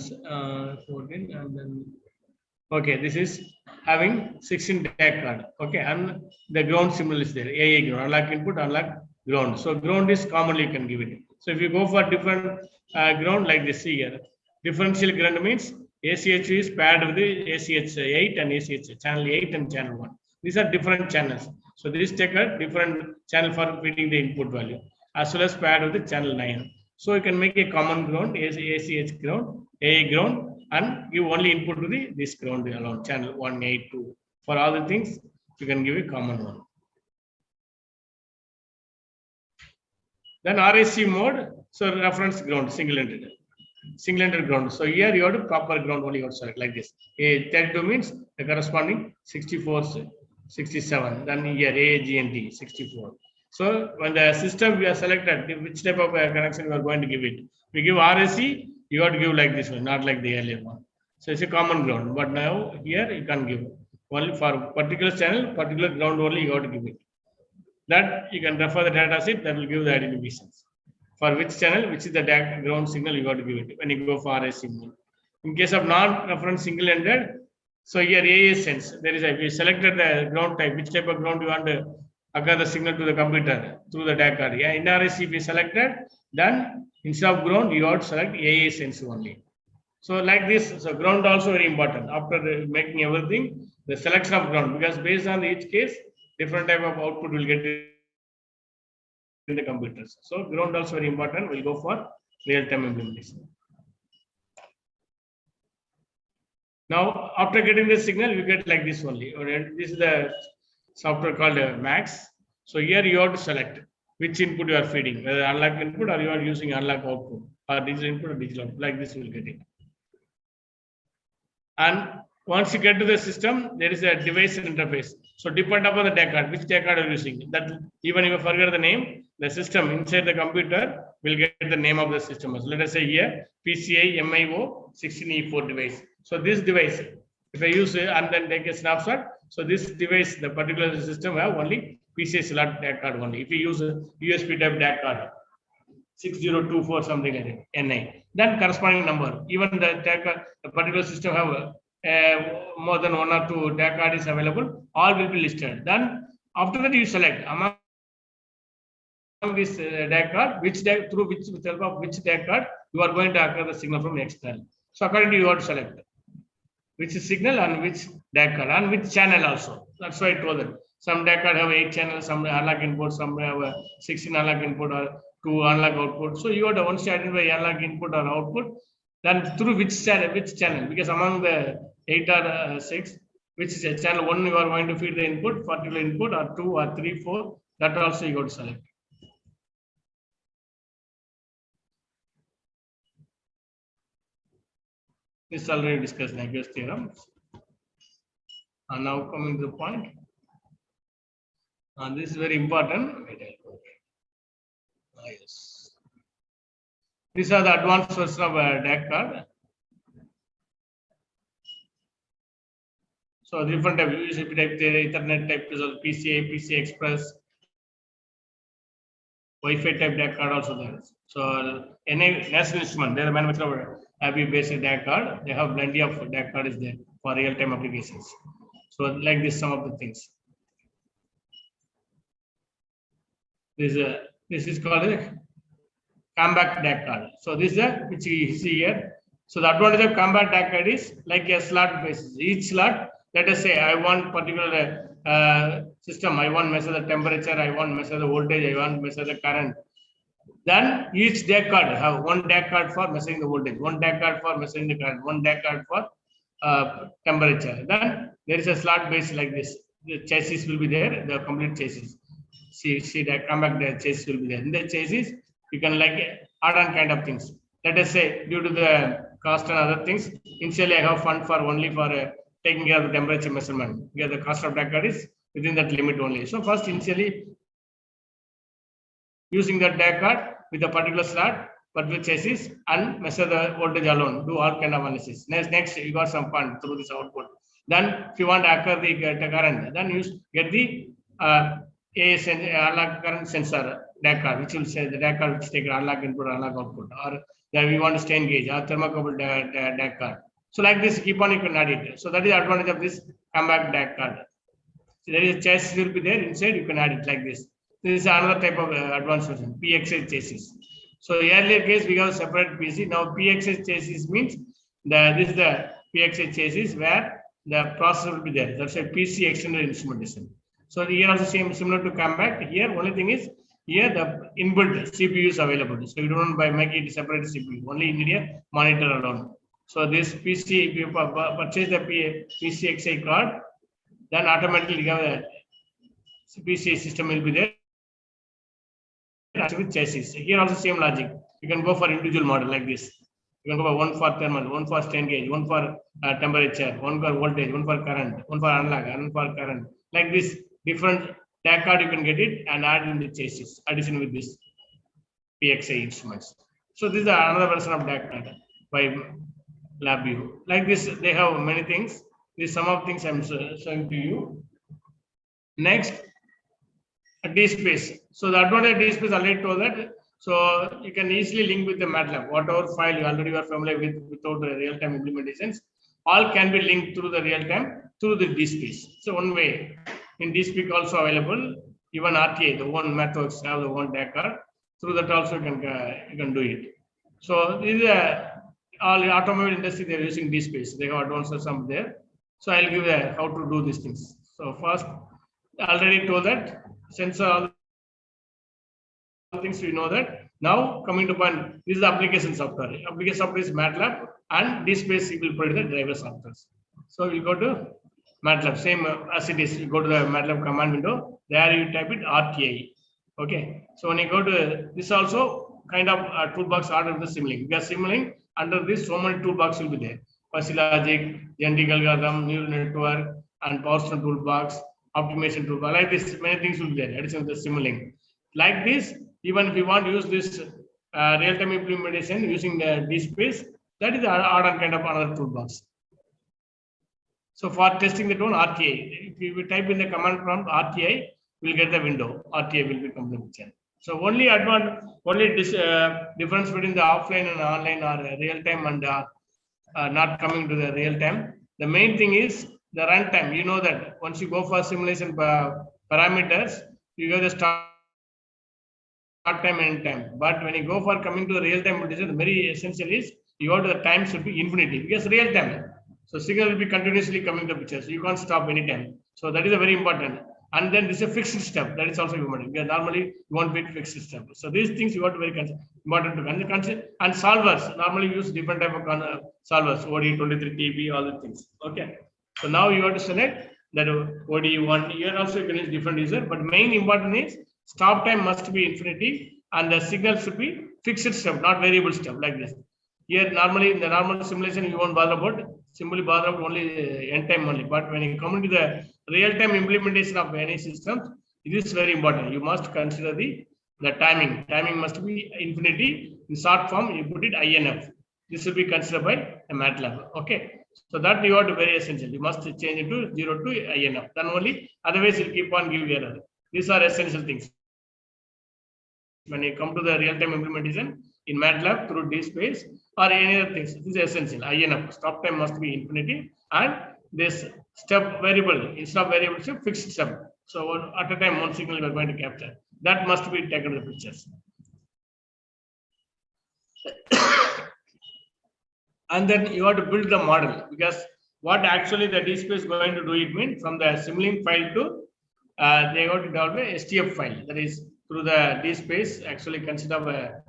14 and then okay. This is having 16 tag card. Okay, and the ground symbol is there. AA ground, analog input, analog ground. So ground is commonly you can give it. So if you go for different ground like this here, differential ground means ACH is paired with the ACH 8 and ACH channel 8 and channel 1. These are different channels. So this take a different channel for feeding the input value as well as paired with the channel 9. So you can make a common ground, ACH ground, AA ground, and give only input to this ground alone, channel 182. For all the things, you can give a common one. Then RSC mode, so reference ground, single-ended ground. So here you have to proper ground only you have to select like this. A32 means the corresponding 64, 67. Then here AGNT 64. So when the system we are selected, which type of connection we are going to give it. We give RSC, you have to give like this one, not like the earlier one. So it's a common ground. But now here you can give only for particular channel, particular ground only you have to give it. That you can refer the data sheet that will give the identifications. For which channel, which is the ground signal you got to give it when you go for RSC mode. In case of non-reference single-ended, so here AES sense, there is a, we selected the ground type, which type of ground you want to occur the signal to the computer through the DAC card. Yeah, in RSC, if you selected, then instead of ground, you have to select AES sense only. So like this, so ground also very important. After making everything, the selection of ground, because based on each case, different type of output will get in the computers. So ground also very important. We'll go for real-time implementation. Now, after getting the signal, you get like this only. This is the software called Max. So here you have to select which input you are feeding, whether unlock input or you are using unlock output, or digital input or digital output. Like this, you will get it. And once you get to the system, there is a device interface. So depend upon the DAC card, which DAC card are you using. That even if you forget the name, the system inside the computer will get the name of the system. So let us say here PCI MIO 16E4 device. So this device, if I use it and then take a snapshot, so this device, the particular system have only PCI slot DAC card only. If you use a USB type DAC card, 6024 something like that, NI, then corresponding number. Even the DAC card, the particular system have more than 1 or 2 DAC card is available, all will be listed. Then after that you select among this DAC card, which DAC, through which with help of which DAC card you are going to acquire the signal from external. So accordingly you have to select which signal and which DAC card and which channel also. That's why I told them. Some DAC card have 8 channels, some unlock input, some have 16 unlock input or 2 unlock output. So you have to once identify unlock input or output, then through which channel, because among the 8 or 6, which is a channel 1 you are going to feed the input, particular input, or 2 or 3, 4, that also you got to select. This is already discussed Navier theorem. And now coming to the point. And this is very important. Yes. These are the advanced version of a DAC card. So different type, USB type, Ethernet type, PCI, PCI Express, Wi-Fi type DAC card also there. So any National Instrument, they are the manufacturer of AB based DAC card. They have plenty of DAC card is there for real-time applications. So like this, some of the things. This is called a comeback DAC card. So this is which you see here. So the advantage of comeback DAC card is like a slot basis. Each slot, let us say I want particular system, I want measure the temperature, I want measure the voltage, I want measure the current. Then each DAC card have one DAC card for measuring the voltage, one DAC card for measuring the current, one DAC card for temperature. Then there is a slot base like this. The chassis will be there, the complete chassis. See that comeback the chassis will be there. In the chassis, you can like add-on kind of things. Let us say due to the cost and other things, initially I have fund for only for taking care of the temperature measurement. Because the cost of DAC card is within that limit only. So first initially using that DAC card with a particular slot, particular chassis and measure the voltage alone, do all kind of analysis. Next you got some fund through this output. Then if you want to acquire the current, then you get the AS unlock current sensor DAC card, which will say the DAC card which take unlock input, unlock output, or then we want to strain gauge or thermocouple DAC card. So like this, keep on you can add it. So that is the advantage of this comeback DAC card. So there is a chassis will be there inside, you can add it like this. This is another type of advanced version, PXH chassis. So earlier case we have separate PC. Now PXH chassis means this is the PXH chassis where the processor will be there. That's a PC extended instrumentation. So here also similar to comeback. Here only thing is here the inbuilt CPU is available. So you don't make it separate CPU. Only you need a monitor alone. So this PC, if you purchase the PCXI card, then automatically you have a PC system will be there with chassis. Here also same logic. You can go for individual model like this. You can go for one for thermal, one for strain gauge, one for temperature, one for voltage, one for current, one for unlock, one for current. Like this, different DAC card you can get it and add in the chassis. Addition with this PXI instruments. So this is another version of DAC card by LabVIEW. Like this, they have many things. These some of things I'm showing to you. Next, DSpace. So the advantage of DSpace already told that. So you can easily link with the MATLAB. Whatever file you already are familiar with without the real-time implementations, all can be linked through the real-time through the DSpace. So one way in DSpeak also available. Even RTA, the one methods have the one DAC card. Through that also you can do it. So this is all the automobile industry, they are using DSpace. They have advanced some there. So I'll give how to do these things. So first, I already told that sensor all things we know that. Now coming to point, this is the application software. Application software is MATLAB and DSpace will provide the driver software. So we'll go to MATLAB, same as it is. You go to the MATLAB command window. There you type it RTA. Okay. So when you go to this also kind of toolbox order the Simulink. Because Simulink under this so many toolbox will be there. Logic, genetic algorithm, neural network, and Powerstone toolbox, optimization toolbox. Like this, many things will be there. That is in the Simulink. Like this, even if you want to use this real-time implementation using the DSpace, that is the other kind of another toolbox. So for testing the tone RTA, if you type in the command prompt RTA, we'll get the window. RTA will become the picture. So only difference between the offline and online or real-time and not coming to the real-time. The main thing is the runtime. You know that once you go for simulation parameters, you get the start time and end time. But when you go for coming to the real-time implementation, very essential is you go to the time should be infinity because real-time. So signal will be continuously coming to pictures. So you can't stop anytime. So that is a very important. And then this is a fixed step. That is also important. Because normally you want to fixed step. So these things you got to very important to consider. And solvers normally use different type of solvers. OD 23 TB, all the things. Okay. So now you have to select that OD1. Here also you can use different user. But main important is stop time must be infinity and the signal should be fixed step, not variable step like this. Here normally in the normal simulation you won't bother about. Simply bother about only end time only. But when you come into the real-time implementation of any system, it is very important. You must consider the timing. Timing must be infinity. In short form, you put it INF. This will be considered by a MATLAB. Okay. So that you are very essential. You must change it to 0 to INF. Then only, otherwise you'll keep on giving error. These are essential things. When you come to the real-time implementation in MATLAB through DSpace or any other things, this is essential. INF, stop time must be infinity, and this step variable, instead of variable step, fixed step. So at a time, one signal we are going to capture. That must be taken to the pictures. And then you have to build the model, because what actually the DSpace is going to do, it means from the Simulink file to they got to develop a STF file. That is through the DSpace, actually consider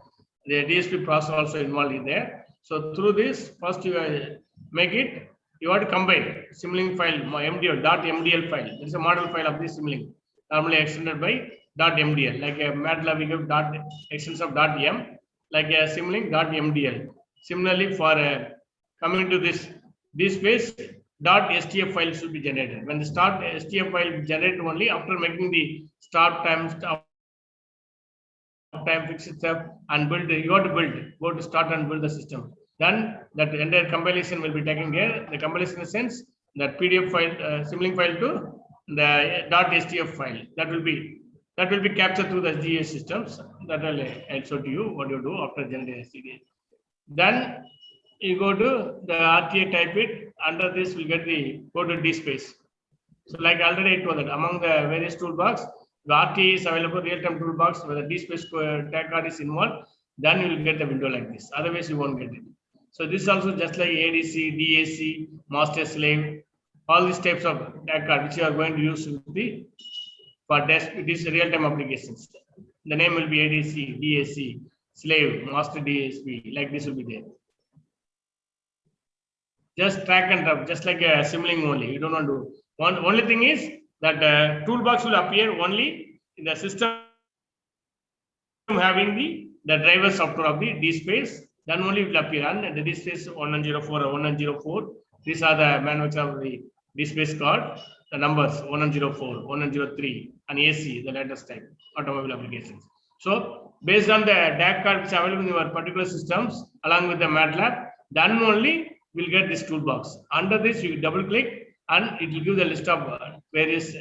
the DSP process also involved in there. So through this, first you make it, you have to combine Simulink file, .mdl file. This is a model file of this Simulink, normally extended by .mdl. Like a MATLAB, we give extension of .m, like a Simulink .mdl. Similarly, for coming to this DSpace, .stf file should be generated. When the start STF file is generated only after making the start time, stop time, fix step, and build. You have to build. Go to start and build the system. Then that entire compilation will be taken care. The compilation in the sense that PDF file, Simulink file to the .stf file. That will be captured through the GIS systems. That will also to you what you do after generating STD. Then you go to the RTA, type it. Under this, we'll get go to DSpace. So like already I told that among the various toolbox, the RTA is available, real-time toolbox, where the DSpace tag card is involved, then you will get the window like this. Otherwise, you won't get it. So this is also just like ADC, DAC, master slave, all these types of tag card which you are going to use for these real-time applications. The name will be ADC, DAC, slave, master DSP, like this will be there. Just drag and drop, just like a Simulink only. You don't want to. Only thing is that the toolbox will appear only in the system having the driver software of the DSpace. Then only it will appear. And the DSpace 1104 or 1104. These are the manufacturer of the DSpace card. The numbers 1104, 1103, and AC, the latest type automobile applications. So based on the DAC card which is available in your particular systems, along with the MATLAB, then only we'll get this toolbox. Under this, you double click and it will give the list of various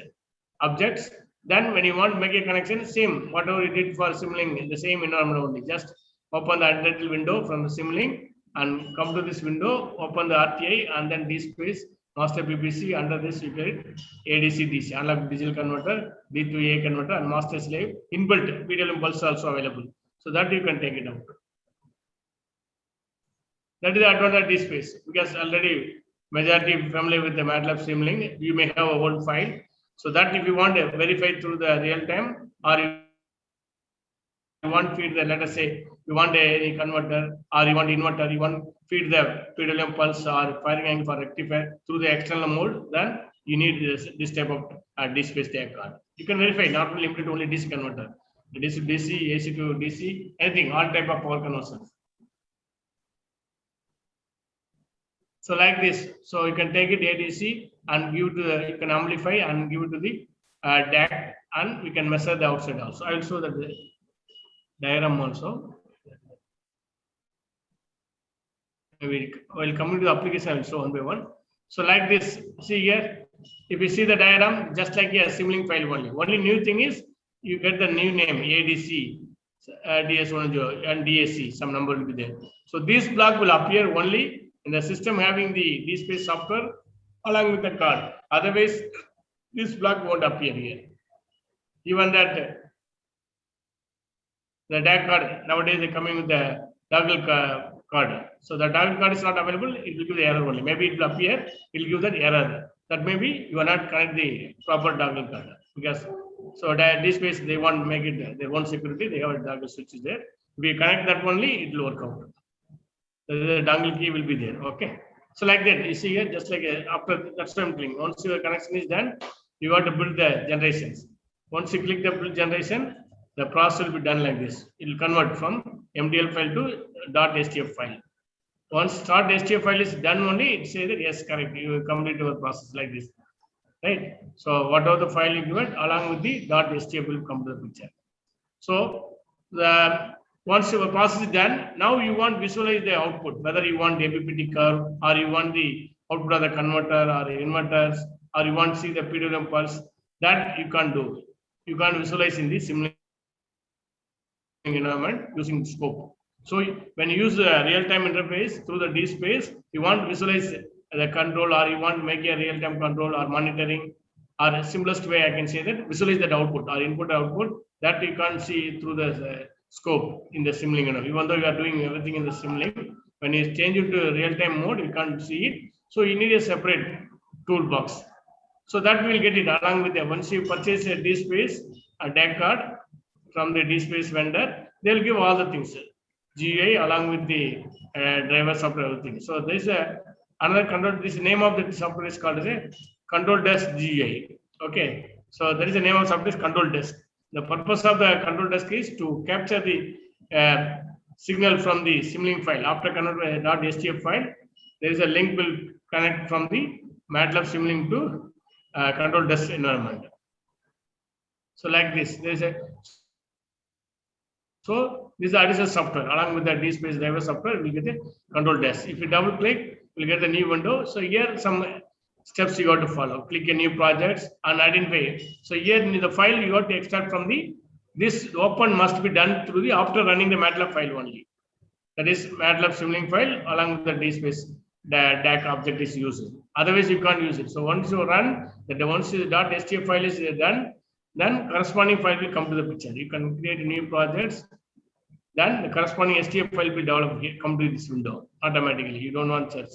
objects. Then when you want to make a connection, same, whatever you did for Simlink in the same environment only. Just open the untitled window from the Simlink and come to this window, open the RTI and then DSpace, master PPC. Under this you get ADC DC, analog digital converter, D2A converter and master slave. Inbuilt PWM pulse also available. So that you can take it out. That is the advantage of DSpace, because already majority familiar with the MATLAB Simlink, you may have a old file. So that if you want to verify through the real time, or you want feed the, let us say you want a converter or you want inverter, you want feed the PWM pulse or firing angle for rectifier through the external mode, then you need this type of DSpace DAC card. You can verify, not only limited to only DC converter, DC to DC, AC to DC, anything, all type of power conversions. So like this, so you can take it ADC and give to the, you can amplify and give it to the DAC, and we can measure the outside also. I will show the diagram also. While coming to the application, I will show one by one. So like this, see here, if you see the diagram, just like a Simlink file only. Only new thing is you get the new name ADC, DS10 and DAC, some number will be there. So this block will appear only in the system having the DSpace software along with the card. Otherwise, this block won't appear here. Even that the DAC card nowadays they coming with the toggle card. So the toggle card is not available, it will give the error only. Maybe it will appear, it will give that error. That maybe you are not connect the proper toggle card. Because so that DSpace they want to make it their own security, they have a toggle switch is there. If we connect that only, it will work out. The dongle key will be there. Okay. So like that, you see here, just like after that same thing. Once your connection is done, you got to build the generations. Once you click the build generation, the process will be done like this. It will convert from MDL file to .stf file. Once .stf file is done only, it says that yes, correct, you complete your process like this. Right? So whatever the file you give it, along with the .stf will come to the picture. So once your process is done, now you want to visualize the output, whether you want the MPPT curve or you want the output of the converter or the inverters, or you want to see the PWM pulse, that you can't do. You can't visualize in the Simlink environment using scope. So when you use the real-time interface through the DSpace, you want to visualize the control, or you want to make a real-time control or monitoring, or the simplest way I can say that visualize that output or input output that you can't see through the scope in the Simlink. Even though you are doing everything in the Simlink, when you change it to real-time mode, you can't see it. So you need a separate toolbox. So that we will get it along with the, once you purchase a DSpace, a DAC card from the DSpace vendor, they'll give all the things, GUI along with the driver software, everything. So there's another control, this name of the software is called as a control desk GUI. Okay. So there is a name of software is control desk. The purpose of the control desk is to capture the signal from the Simlink file. After convert .stf file, there is a link will connect from the MATLAB Simlink to control desk environment. So like this, there is a. So this is the additional software along with the DSpace driver software. We get the control desk. If you double click, we'll get the new window. So here some steps you got to follow. Click a new projects and identify. So here in the file you got to extract from the, this open must be done through the after running the MATLAB file only. That is MATLAB Simlink file along with the DSpace DAC object is used. Otherwise you can't use it. So once you run, once the .stf file is done, then corresponding file will come to the picture. You can create new projects. Then the corresponding STF file will be developed here, come to this window automatically. You don't want search.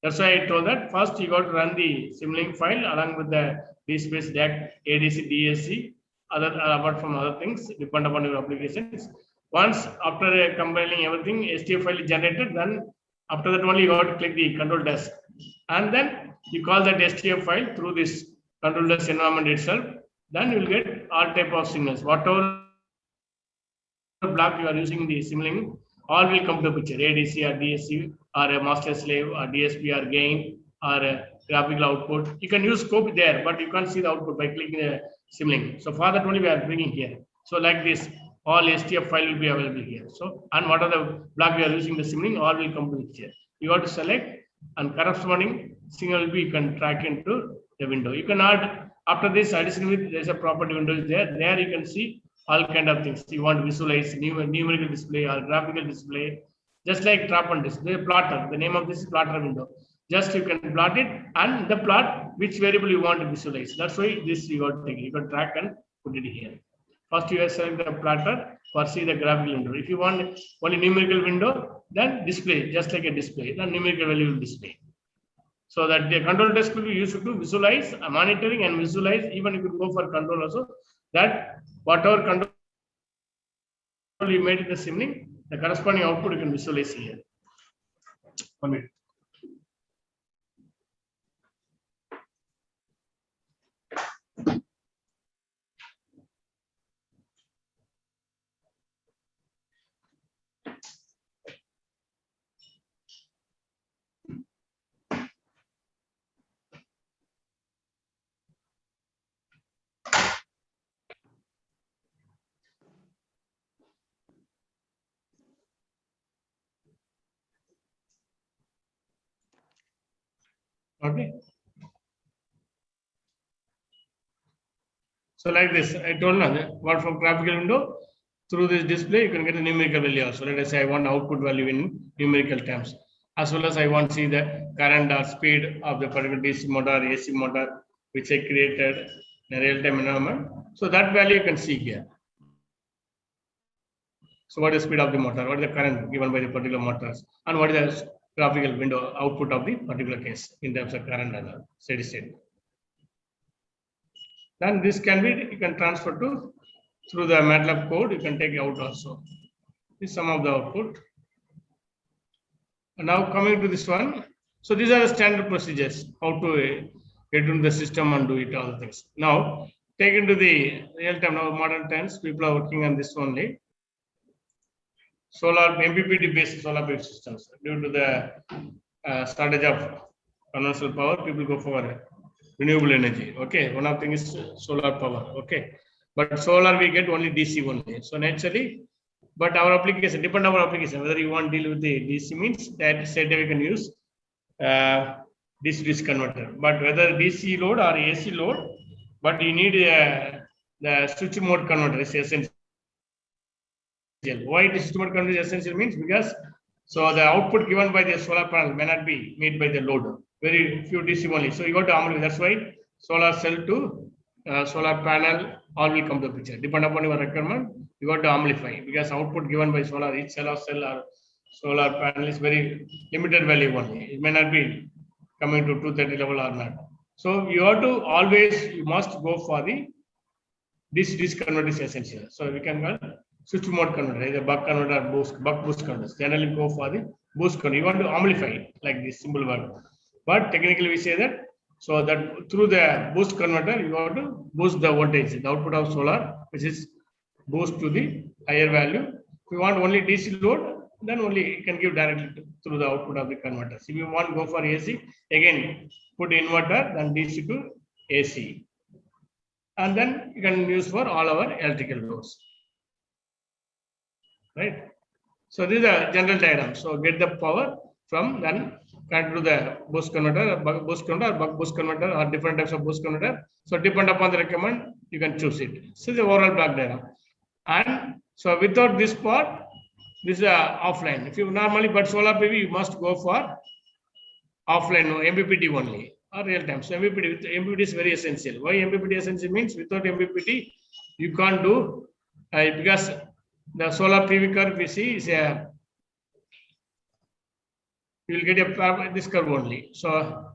That's why I told that first you got to run the Simlink file along with the DSpace DAC, ADC, DAC, apart from other things, depend upon your applications. Once after compiling everything, STF file is generated, then after that only you got to click the control desk. And then you call that STF file through this control desk environment itself. Then you will get all type of signals. Whatever block you are using the Simlink, all will come to the picture. ADC or DSC or a master slave or DSP or gain or a graphical output. You can use scope there, but you can't see the output by clicking the Simlink. So for that only we are bringing here. So like this, all STF file will be available here. So and what are the block we are using the Simlink, all will come to the picture. You have to select and corresponding signal will be, you can track into the window. You can add After this, additionally, there's a property window there. There you can see all kind of things. You want to visualize numerical display or graphical display, just like drop on display, plotter. The name of this is plotter window. Just you can plot it and the plot which variable you want to visualize. That's why this you got to take. You can track and put it here. First, you select the plotter for see the graphical window. If you want only numerical window, then display just like a display. Then numerical value will display. So that the control desk will be used to visualize, monitoring and visualize. Even you could go for control also. That whatever control you made in the simulink, the corresponding output you can visualize here. 1 minute. Okay. So like this, I told you, what from graphical window through this display, you can get a numerical value also. Let us say I want output value in numerical terms, as well as I want to see the current or speed of the particular DC motor, or AC motor, which I created in a real-time environment. So that value you can see here. So what is the speed of the motor? What is the current given by the particular motors? And what is the graphical window output of the particular case in terms of current and steady state? Then this can be, you can transfer to through the MATLAB code, you can take out also. This is some of the output. And now coming to this one. So these are the standard procedures, how to get into the system and do it, all the things. Now, take into the real time, now modern times, people are working on this only. Solar, MPPT based solar based systems. Due to the shortage of conventional power, people go for renewable energy. Okay, one of the thing is solar power. Okay, but solar we get only DC only. So naturally, but our application depend on our application. Whether you want to deal with the DC means that straight we can use DC converter. But whether DC load or AC load, but you need the switch mode converter is essential. Why this switch mode converter is essential means because so the output given by the solar panel may not be made by the load. Very few DC only. So you got to amplify. That's why solar cell to solar panel all will come to the picture. Depend upon your requirement, you got to amplify because output given by solar each cell or solar panel is very limited value only. It may not be coming to 230 level or not. So you have to always, you must go for the this converter is essential. So we can go switch mode converter, either buck converter or buck boost converter. Generally go for the boost converter. You want to amplify it like this simple word. But technically we say that so that through the boost converter you have to boost the voltage, the output of solar, which is boost to the higher value. If you want only DC load, then only you can give directly through the output of the converters. If you want to go for AC, again put inverter, then DC to AC. And then you can use for all our electrical loads. Right? So this is a general diagram. So get the power from then connect to the boost converter, buck boost converter, or different types of boost converter. So depend upon the requirement, you can choose it. So the overall block diagram. And so without this part, this is offline. If you normally but solar PV, you must go for offline, no, MPPT only or real time. So MPPT is very essential. Why MPPT essential means without MPPT, you can't do because the solar PV curve we see is a you will get a this curve only. So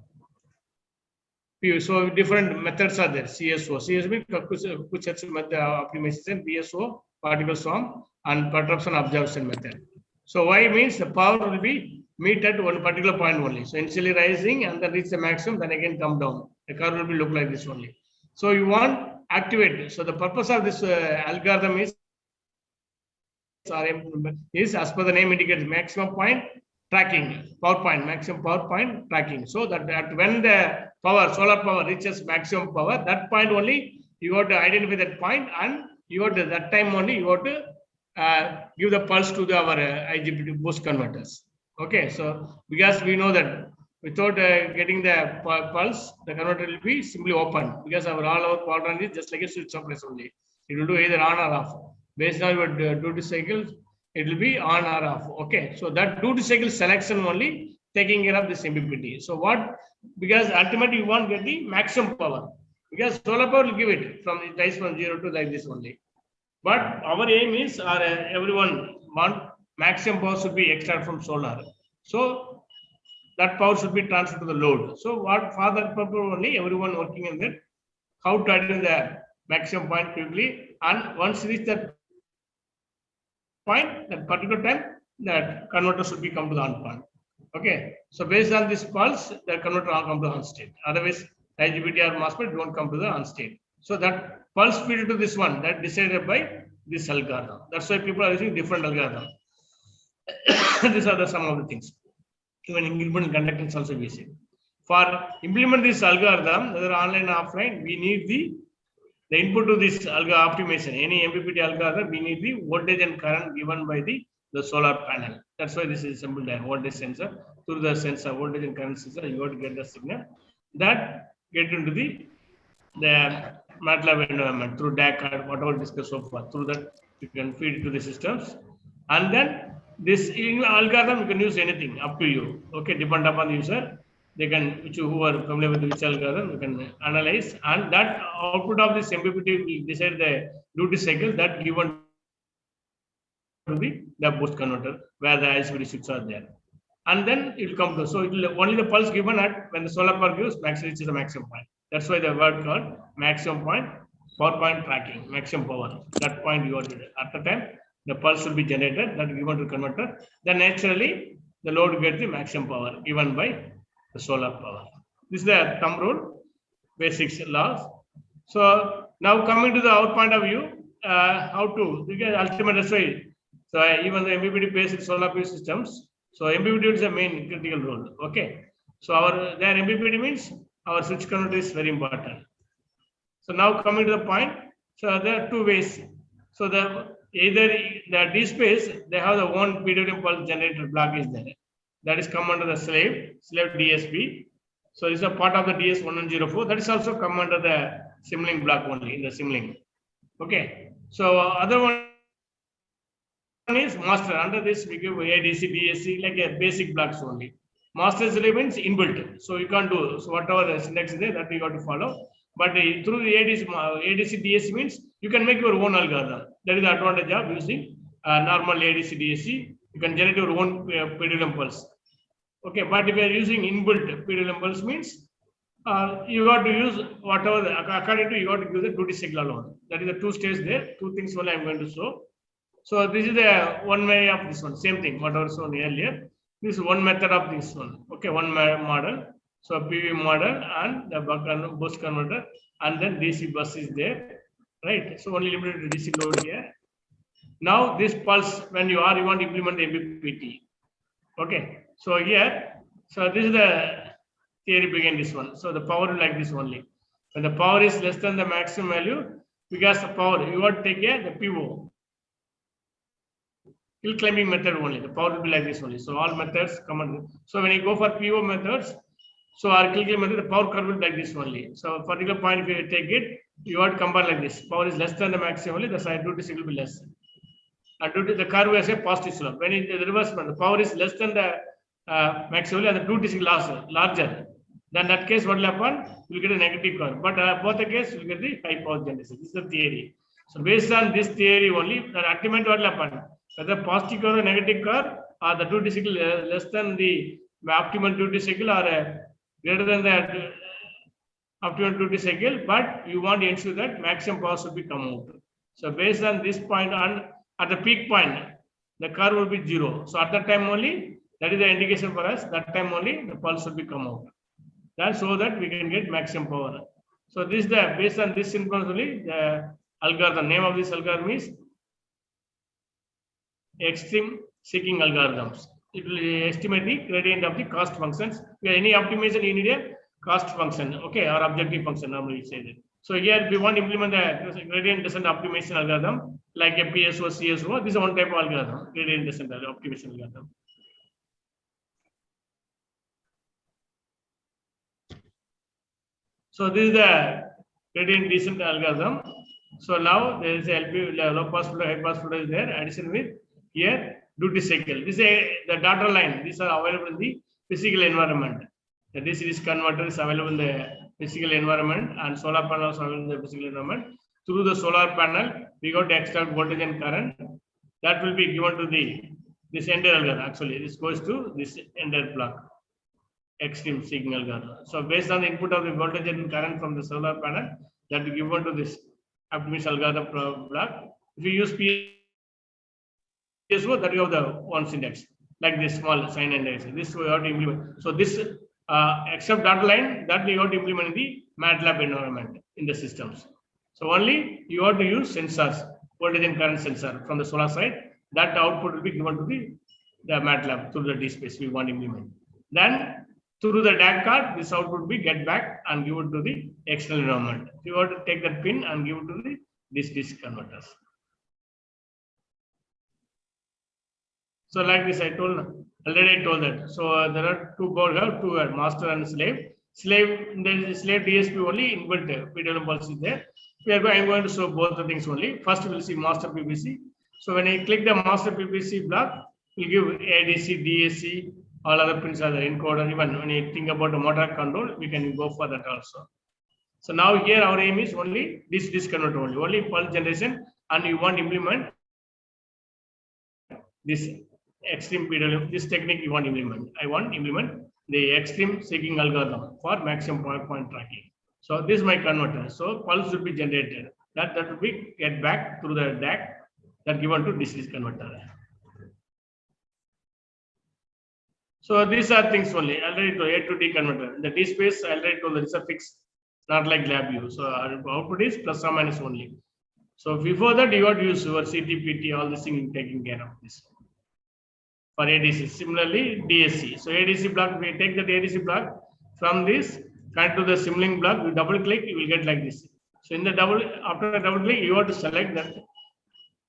different methods are there. CSO means Kuchetsu method optimization, PSO, particle swarm, and perturбation observation method. So Y means the power will be meet at one particular point only. So initially rising and then reach the maximum, then again come down. The curve will be look like this only. So you want activate. So the purpose of this algorithm is as per the name indicates maximum point tracking, power point, maximum power point tracking. So that when the power, solar power reaches maximum power, that point only you have to identify that point, and you have to that time only you have to give the pulse to our IGBT boost converters. Okay, so because we know that Without getting the pulse, the converter will be simply open because all our power run is just like a switch operator only. It will do either on or off. Based on your duty cycles, it will be on or off. Okay, so that duty cycle selection only taking care of this MPPT. So what? Because ultimately you want to get the maximum power because solar power will give it from the rise from 0 to like this only. But our aim is, everyone want maximum power should be extracted from solar. So that power should be transferred to the load. So what for that purpose only everyone working in that, how to address the maximum point quickly, and once reach that point, that particular time, that converter should be come to the on point. Okay, so based on this pulse, the converter will come to the on state. Otherwise, IGBT or MOSFET don't come to the on state. So that pulse speed to this one, that decided by this algorithm. That's why people are using different algorithm. These are some of the things. Even independent conductance also we see. For implement this algorithm, whether online or offline, we need the input to this optimization. Any MPPT algorithm, we need the voltage and current given by the solar panel. That's why this is simple there. Voltage sensor, through the sensor, voltage and current sensor, you have to get the signal that get into the MATLAB environment through DAC card, whatever discussed so far. Through that, you can feed it to the systems, and then this algorithm you can use anything up to you. Okay, depend upon the user. They can, who are familiar with which algorithm, you can analyze, and that output of this MPPT will decide the duty cycle that given to the boost converter where the IGBT switches are there, and then it will come to. So it will only the pulse given at when the solar power gives maximum, which is the maximum point. That's why the word called maximum point, power point tracking, maximum power. That point you want to do. At the time, the pulse will be generated, that given to converter. Then naturally, the load will get the maximum power given by the solar power. This is the thumb rule, basics laws. So now coming to the our point of view, how to, because ultimately that's why. So even the MPPT based solar PV systems. So MPPT is a main critical role. Okay. So their MPPT means our switch converter is very important. So now coming to the point. So there are two ways. So either the D space, they have their own PWM pulse generator block is there. That is come under the slave DSP. So this is a part of the DS1104. That is also come under the Simulink block only in the Simulink. Okay. So other one is master. Under this we give ADC, DSC like a basic blocks only. Master slave means inbuilt. So you can't do. So whatever the syntax is there, that we got to follow. But through the ADC, DSC means you can make your own algorithm. That is the advantage of using normal ADC, DSC. You can generate your own PWM pulse. Okay, but if you are using inbuilt PWM pulse means you got to use whatever according to you got to use the duty cycle alone. That is the two stages there. Two things only I am going to show. So this is the one way of this one. Same thing, whatever shown earlier. This is one method of this one. Okay, one model. So PV model and the buck boost converter, and then DC bus is there, right? So only limited to DC load here. Now this pulse, when you want to implement the MPPT. Okay, so here, so this is the theory behind this one. So the power is like this only. When the power is less than the maximum value, because the power, you want to take the PO. Hill climbing method only. The power will be like this only. So all methods come on. So when you go for PO methods, so our hill climbing method, the power curve will be like this only. So particular point, if you take it, you want to compare like this. Power is less than the maximum only, the side duty cycle will be less. And due to the curve has a positive slope. When in the reversement, the power is less than the maximum and the duty cycle larger. Then that case, what will happen? You will get a negative curve. But both the case, you will get the high power generation. This is the theory. So based on this theory only, the ultimate what will happen? Whether positive curve or negative curve, or the duty cycle less than the optimal duty cycle or greater than the optimal duty cycle, but you want to ensure that maximum power should be come out. So based on this point, on at the peak point, the curve will be 0. So at that time only, that is the indication for us, that time only the pulse should be come out. That's so that we can get maximum power. So this is the, based on this influence only, the algorithm, name of this algorithm is extreme seeking algorithms. It will estimate the gradient of the cost functions. Any optimization, you need a cost function, okay, or objective function, normally say that. So here, if we want to implement the gradient descent optimization algorithm, like a PSO, CSO, this is one type of algorithm, gradient descent optimization algorithm. So this is the gradient descent algorithm. So now there is a LP, low pass filter, high pass filter is there. Addition with here duty cycle. This is the data line. These are available in the physical environment. The DC DC converter is available in the physical environment, and solar panels are available in the physical environment. Through the solar panel, we got to extract voltage and current. That will be given to this entire algorithm. Actually, this goes to this entire block. Extreme signal algorithm. So based on the input of the voltage and current from the solar panel, that will be given to this optimist algorithm block. If you use PSO, that you have the one syntax like this small sign and x. This we have to implement. So this except data line that we have to implement in the MATLAB environment in the systems. So only you have to use sensors, voltage and current sensor from the solar side. That output will be given to the MATLAB through the DSpace we want to implement. Then through the DAC card, this output will be get back and give it to the external environment. You have to take that pin and give it to the DC converters. So like this, I told that. So there are two boards, two master and slave. There is slave DSP only, invert PWM pulse is there. I'm going to show both the things only. First, we will see master PPC. So when I click the master PPC block, we'll give ADC, DAC, all other pins are the encoder. Even when you think about the motor control, we can go for that also. So now here our aim is only this converter only pulse generation, and you want to implement this extreme PWM, this technique you want to implement. I want to implement the extreme seeking algorithm for maximum power point tracking. So this is my converter. So pulse will be generated. That will be get back through the DAC that given to DC converter. So these are things only. Already to A to D converter. The DSpace already told that it's a fixed, not like LabVIEW. So our output is plus or minus only. So before that, you got to use your CTPT, all this thing taking care of this. For ADC, similarly DSC. So ADC block, we take that ADC block from this, connect to the Simulink block. We double click, you will get like this. So in the after the double click, you have to select that,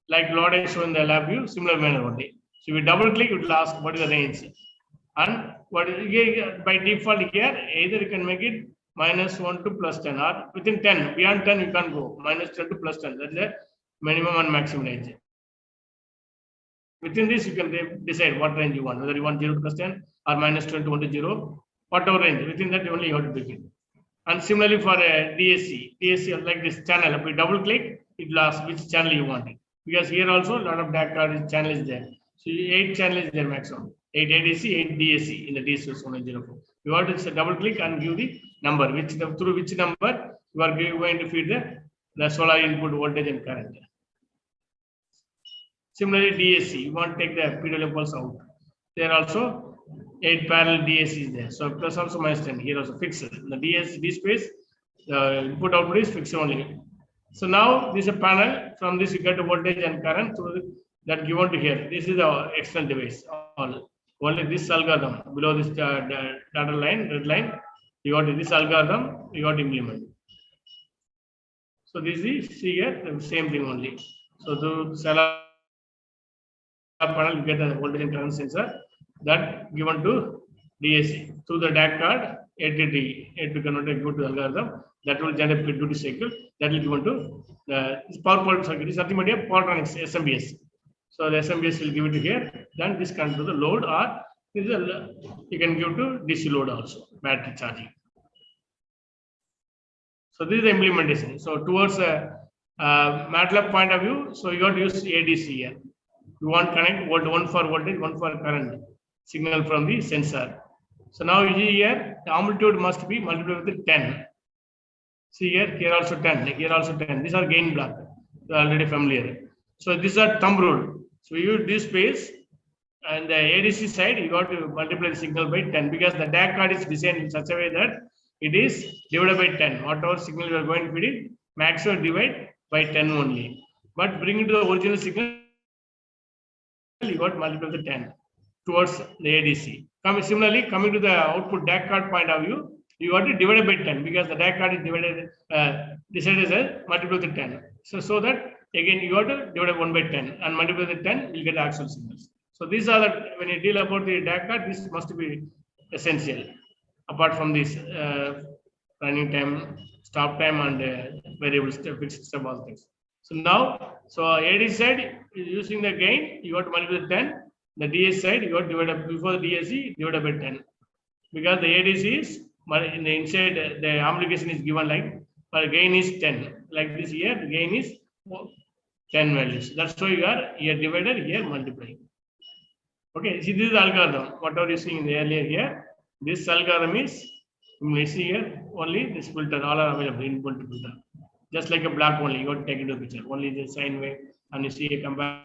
like Lord I shown in the LabVIEW, similar manner only. So we double click, it will ask what is the range, and what is here by default here. Either you can make it -1 to +10, or within 10. Beyond 10, you can't go. -10 to +10. That's the minimum and maximum range. Within this, you can decide what range you want, whether you want 0 to +10 or -10 to 1 to 0, whatever range. Within that, only you have to pick it. And similarly for DSC like this channel, if we double click, it will ask which channel you want it. Because here also a lot of DAC card channel is there. So 8 channel is there maximum. 8 ADC, 8 DSC in the DSC 104. You have to double click and give the number, through which number you are going to feed the solar input voltage and current. Similarly, DSC, you want to take the PWM pulse out. There are also 8 parallel DSCs there. So plus also -10. Here also fixed. The DSpace, the input output is fixed only. So now this is a panel. From this you get the voltage and current through that given to here. This is the external device. Only this algorithm below this data line, red line. You got this algorithm. You got to implement. So this is see here the same thing only. So the solar panel, you get the voltage and current sensor that given to DAC through the DAC card. AD converter go to the algorithm that will generate duty cycle that will given to the power point circuit. This is nothing but a Powertronics SMBS. So the SMBS will give it to here. Then this comes to the load, or you can give to DC load also, battery charging. So this is the implementation. So towards MATLAB point of view, so you got to use ADC here. You want connect one for voltage, one for current signal from the sensor. So now here the amplitude must be multiplied with 10. See here also 10, here also 10. These are gain block. You are already familiar. So these are thumb rule. So we use DSpace, and the ADC side you got to multiply the signal by 10, because the DAC card is designed in such a way that it is divided by 10. Whatever signal you are going to feed it, maximum divide by 10 only. But bring it to the original signal, you got multiple the 10 towards the ADC. Similarly, coming to the output DAC card point of view, you got to divide by 10, because the DAC card is divided decided as multiple the 10. So that again you got to divide 1 by 10 and multiply the 10, you get actual signals. So these are the, when you deal about the DAC card, this must be essential. Apart from this, running time, stop time, and variable step, fixed step, all things. So now, so AD side using the gain, you got to multiply with 10. The DS side, you got to divide before the DSC divided by 10, because the ADC is in the inside the application is given like, but gain is 10. Like this here, the gain is 10 values. That's why you are here divided, here multiplying. Okay, see, this is the algorithm. Whatever you see in the earlier here, this algorithm is, you may see here, only this filter, all are available, input filter. Just like a block only, you got to take into the picture. Only the sine wave, and you see a comparator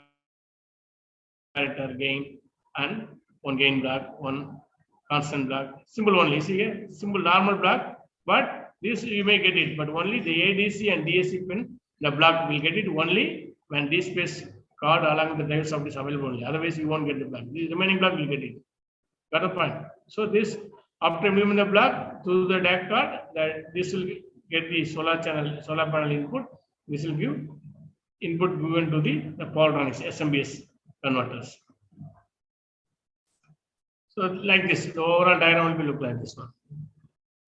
gain, and one gain block, one constant block, simple only. See here, simple normal block, but this you may get it, but only the ADC and DSC pin, the block will get it only when this space card along with the drive soft is available only. Otherwise, you won't get the block. The remaining block will get it. Got the point? So this, after moving the block to the DAC card, that this will get the solar panel input. This will give input given to the Powertronics SMBS converters. So like this, the overall diagram will look like this one.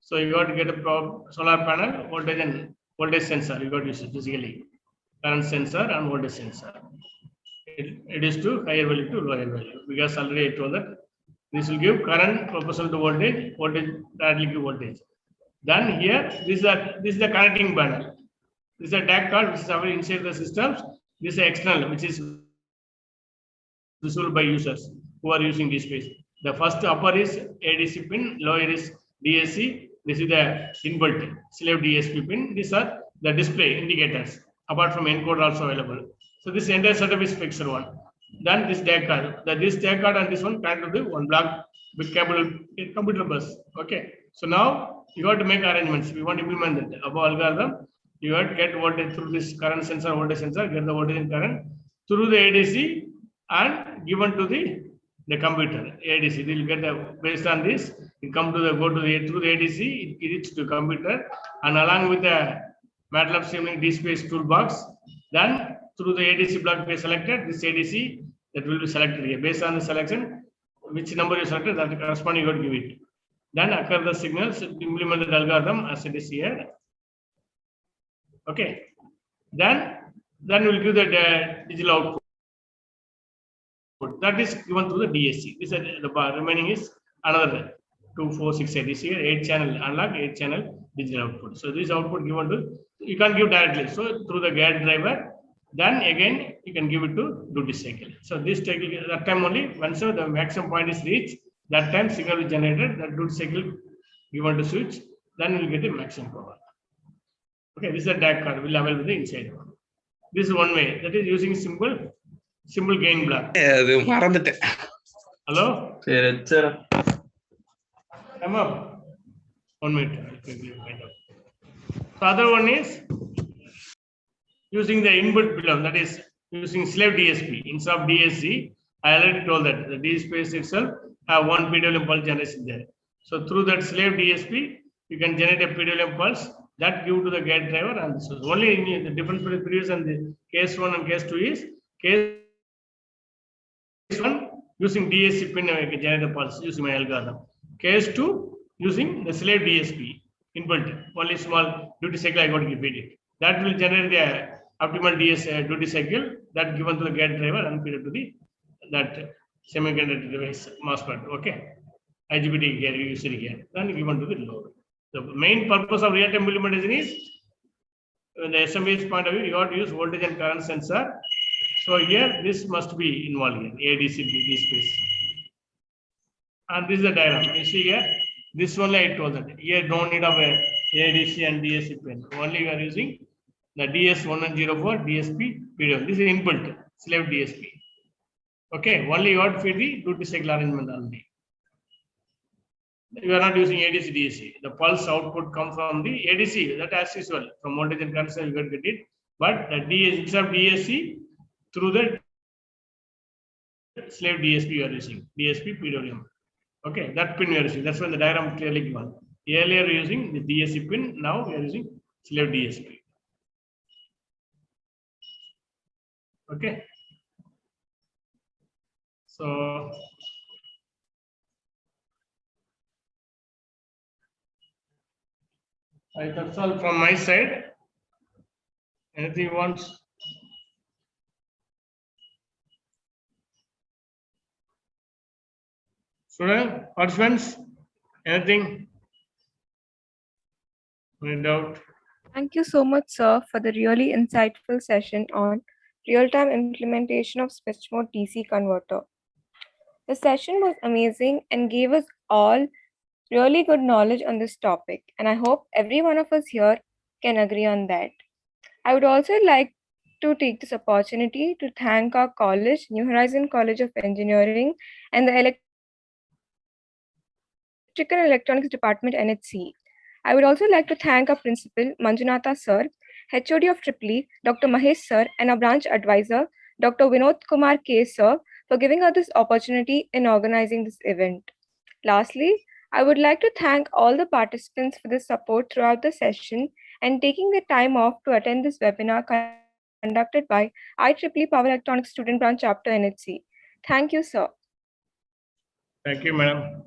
So you got to get a solar panel, voltage and voltage sensor. You got to use it physically, current sensor and voltage sensor. It is to higher value to lower value, because already I told that this will give current proportional to voltage, voltage directly give voltage. Then here, this is the connecting panel. This is a DAC card which is available inside the systems. This is external, which is visible by users who are using this space. The first upper is ADC pin, lower is DSC. This is the inbuilt slave DSP pin. These are the display indicators. Apart from encoder also available. So this entire setup is fixed one. Then this DAC card. This DAC card and this one connected to one block with cable computer bus. Okay. So now you have to make arrangements. We want to implement the above algorithm. You have to get voltage through this current sensor, voltage sensor, get the voltage and current through the ADC and given to the computer ADC. They will get the, based on this, it come to the through the ADC, it reaches to computer, and along with the MATLAB Simulink DSpace toolbox, then through the ADC block be selected, this ADC that will be selected here. Based on the selection, which number you selected, that corresponding you got to give it. Then occur the signals, implement the algorithm as it is here. Okay. Then we'll give the digital output. That is given to the DSC. This is the bar. Remaining is another 2, 4, 6, 8. This here 8 channel analog, 8 channel digital output. So this output given to, you can't give directly. So through the gate driver, then again you can give it to duty cycle. So this cycle, that time only once the maximum point is reached, that time signal is generated, that duty cycle given to switch, then we'll get the maximum power. Okay, this is a DAC card will available with the inside one. This is one way, that is using simple gain block. Hello? Come up. 1 minute. I'll quickly find out. The other one is using the input below, that is using slave DSP instead of DSC. I already told that the DSpace itself have one PWM pulse generation there. So through that slave DSP, you can generate a PWM pulse that give to the gate driver, and so only in the difference between the previous and the case 1 and case 2 is case 1 using DSC pin generate the pulse using my algorithm. Case 2 using the slave DSP inbuilt, only small duty cycle I got to give it. That will generate the optimal DS duty cycle that given to the gate driver and feed it to that semiconductor device MOSFET. Okay, IGBT gear used here, then given to the load. The main purpose of real-time implementation is, in the SMBS point of view, you have to use voltage and current sensor. So here, this must be involved here, ADC, DSpace. And this is the diagram. You see here, this only I told that. Here, no need of a ADC and DSC pin. Only we are using the DS1104 DSP PWM. This is inbuilt, slave DSP. Okay, only you have to feed the duty cycle arrangement only. You are not using ADC DSC. The pulse output comes from the ADC, that as usual. From voltage and current side, you can get it. But the DS, instead of DSC, through the slave DSP you are using, DSP PWM. Okay, that pin we are using. That's when the diagram clearly given. Earlier we are using the DSC pin, now we are using slave DSP. Okay. So Right, that's all from my side. Anything you want? Student, participants, anything? Any doubt? Thank you so much, sir, for the really insightful session on real-time implementation of switch mode DC converter. The session was amazing and gave us all really good knowledge on this topic, and I hope every one of us here can agree on that. I would also like to take this opportunity to thank our college, New Horizon College of Engineering, and the Electrical and Electronics Department, NHC. I would also like to thank our principal, Manjunatha sir, HOD of Tripoli, Dr. Mahesh sir, and our branch advisor, Dr. Vinod Kumar K sir, for giving us this opportunity in organizing this event. Lastly, I would like to thank all the participants for the support throughout the session and taking the time off to attend this webinar conducted by IEEE Power Electronics Student Branch Chapter NHC. Thank you, sir. Thank you, madam.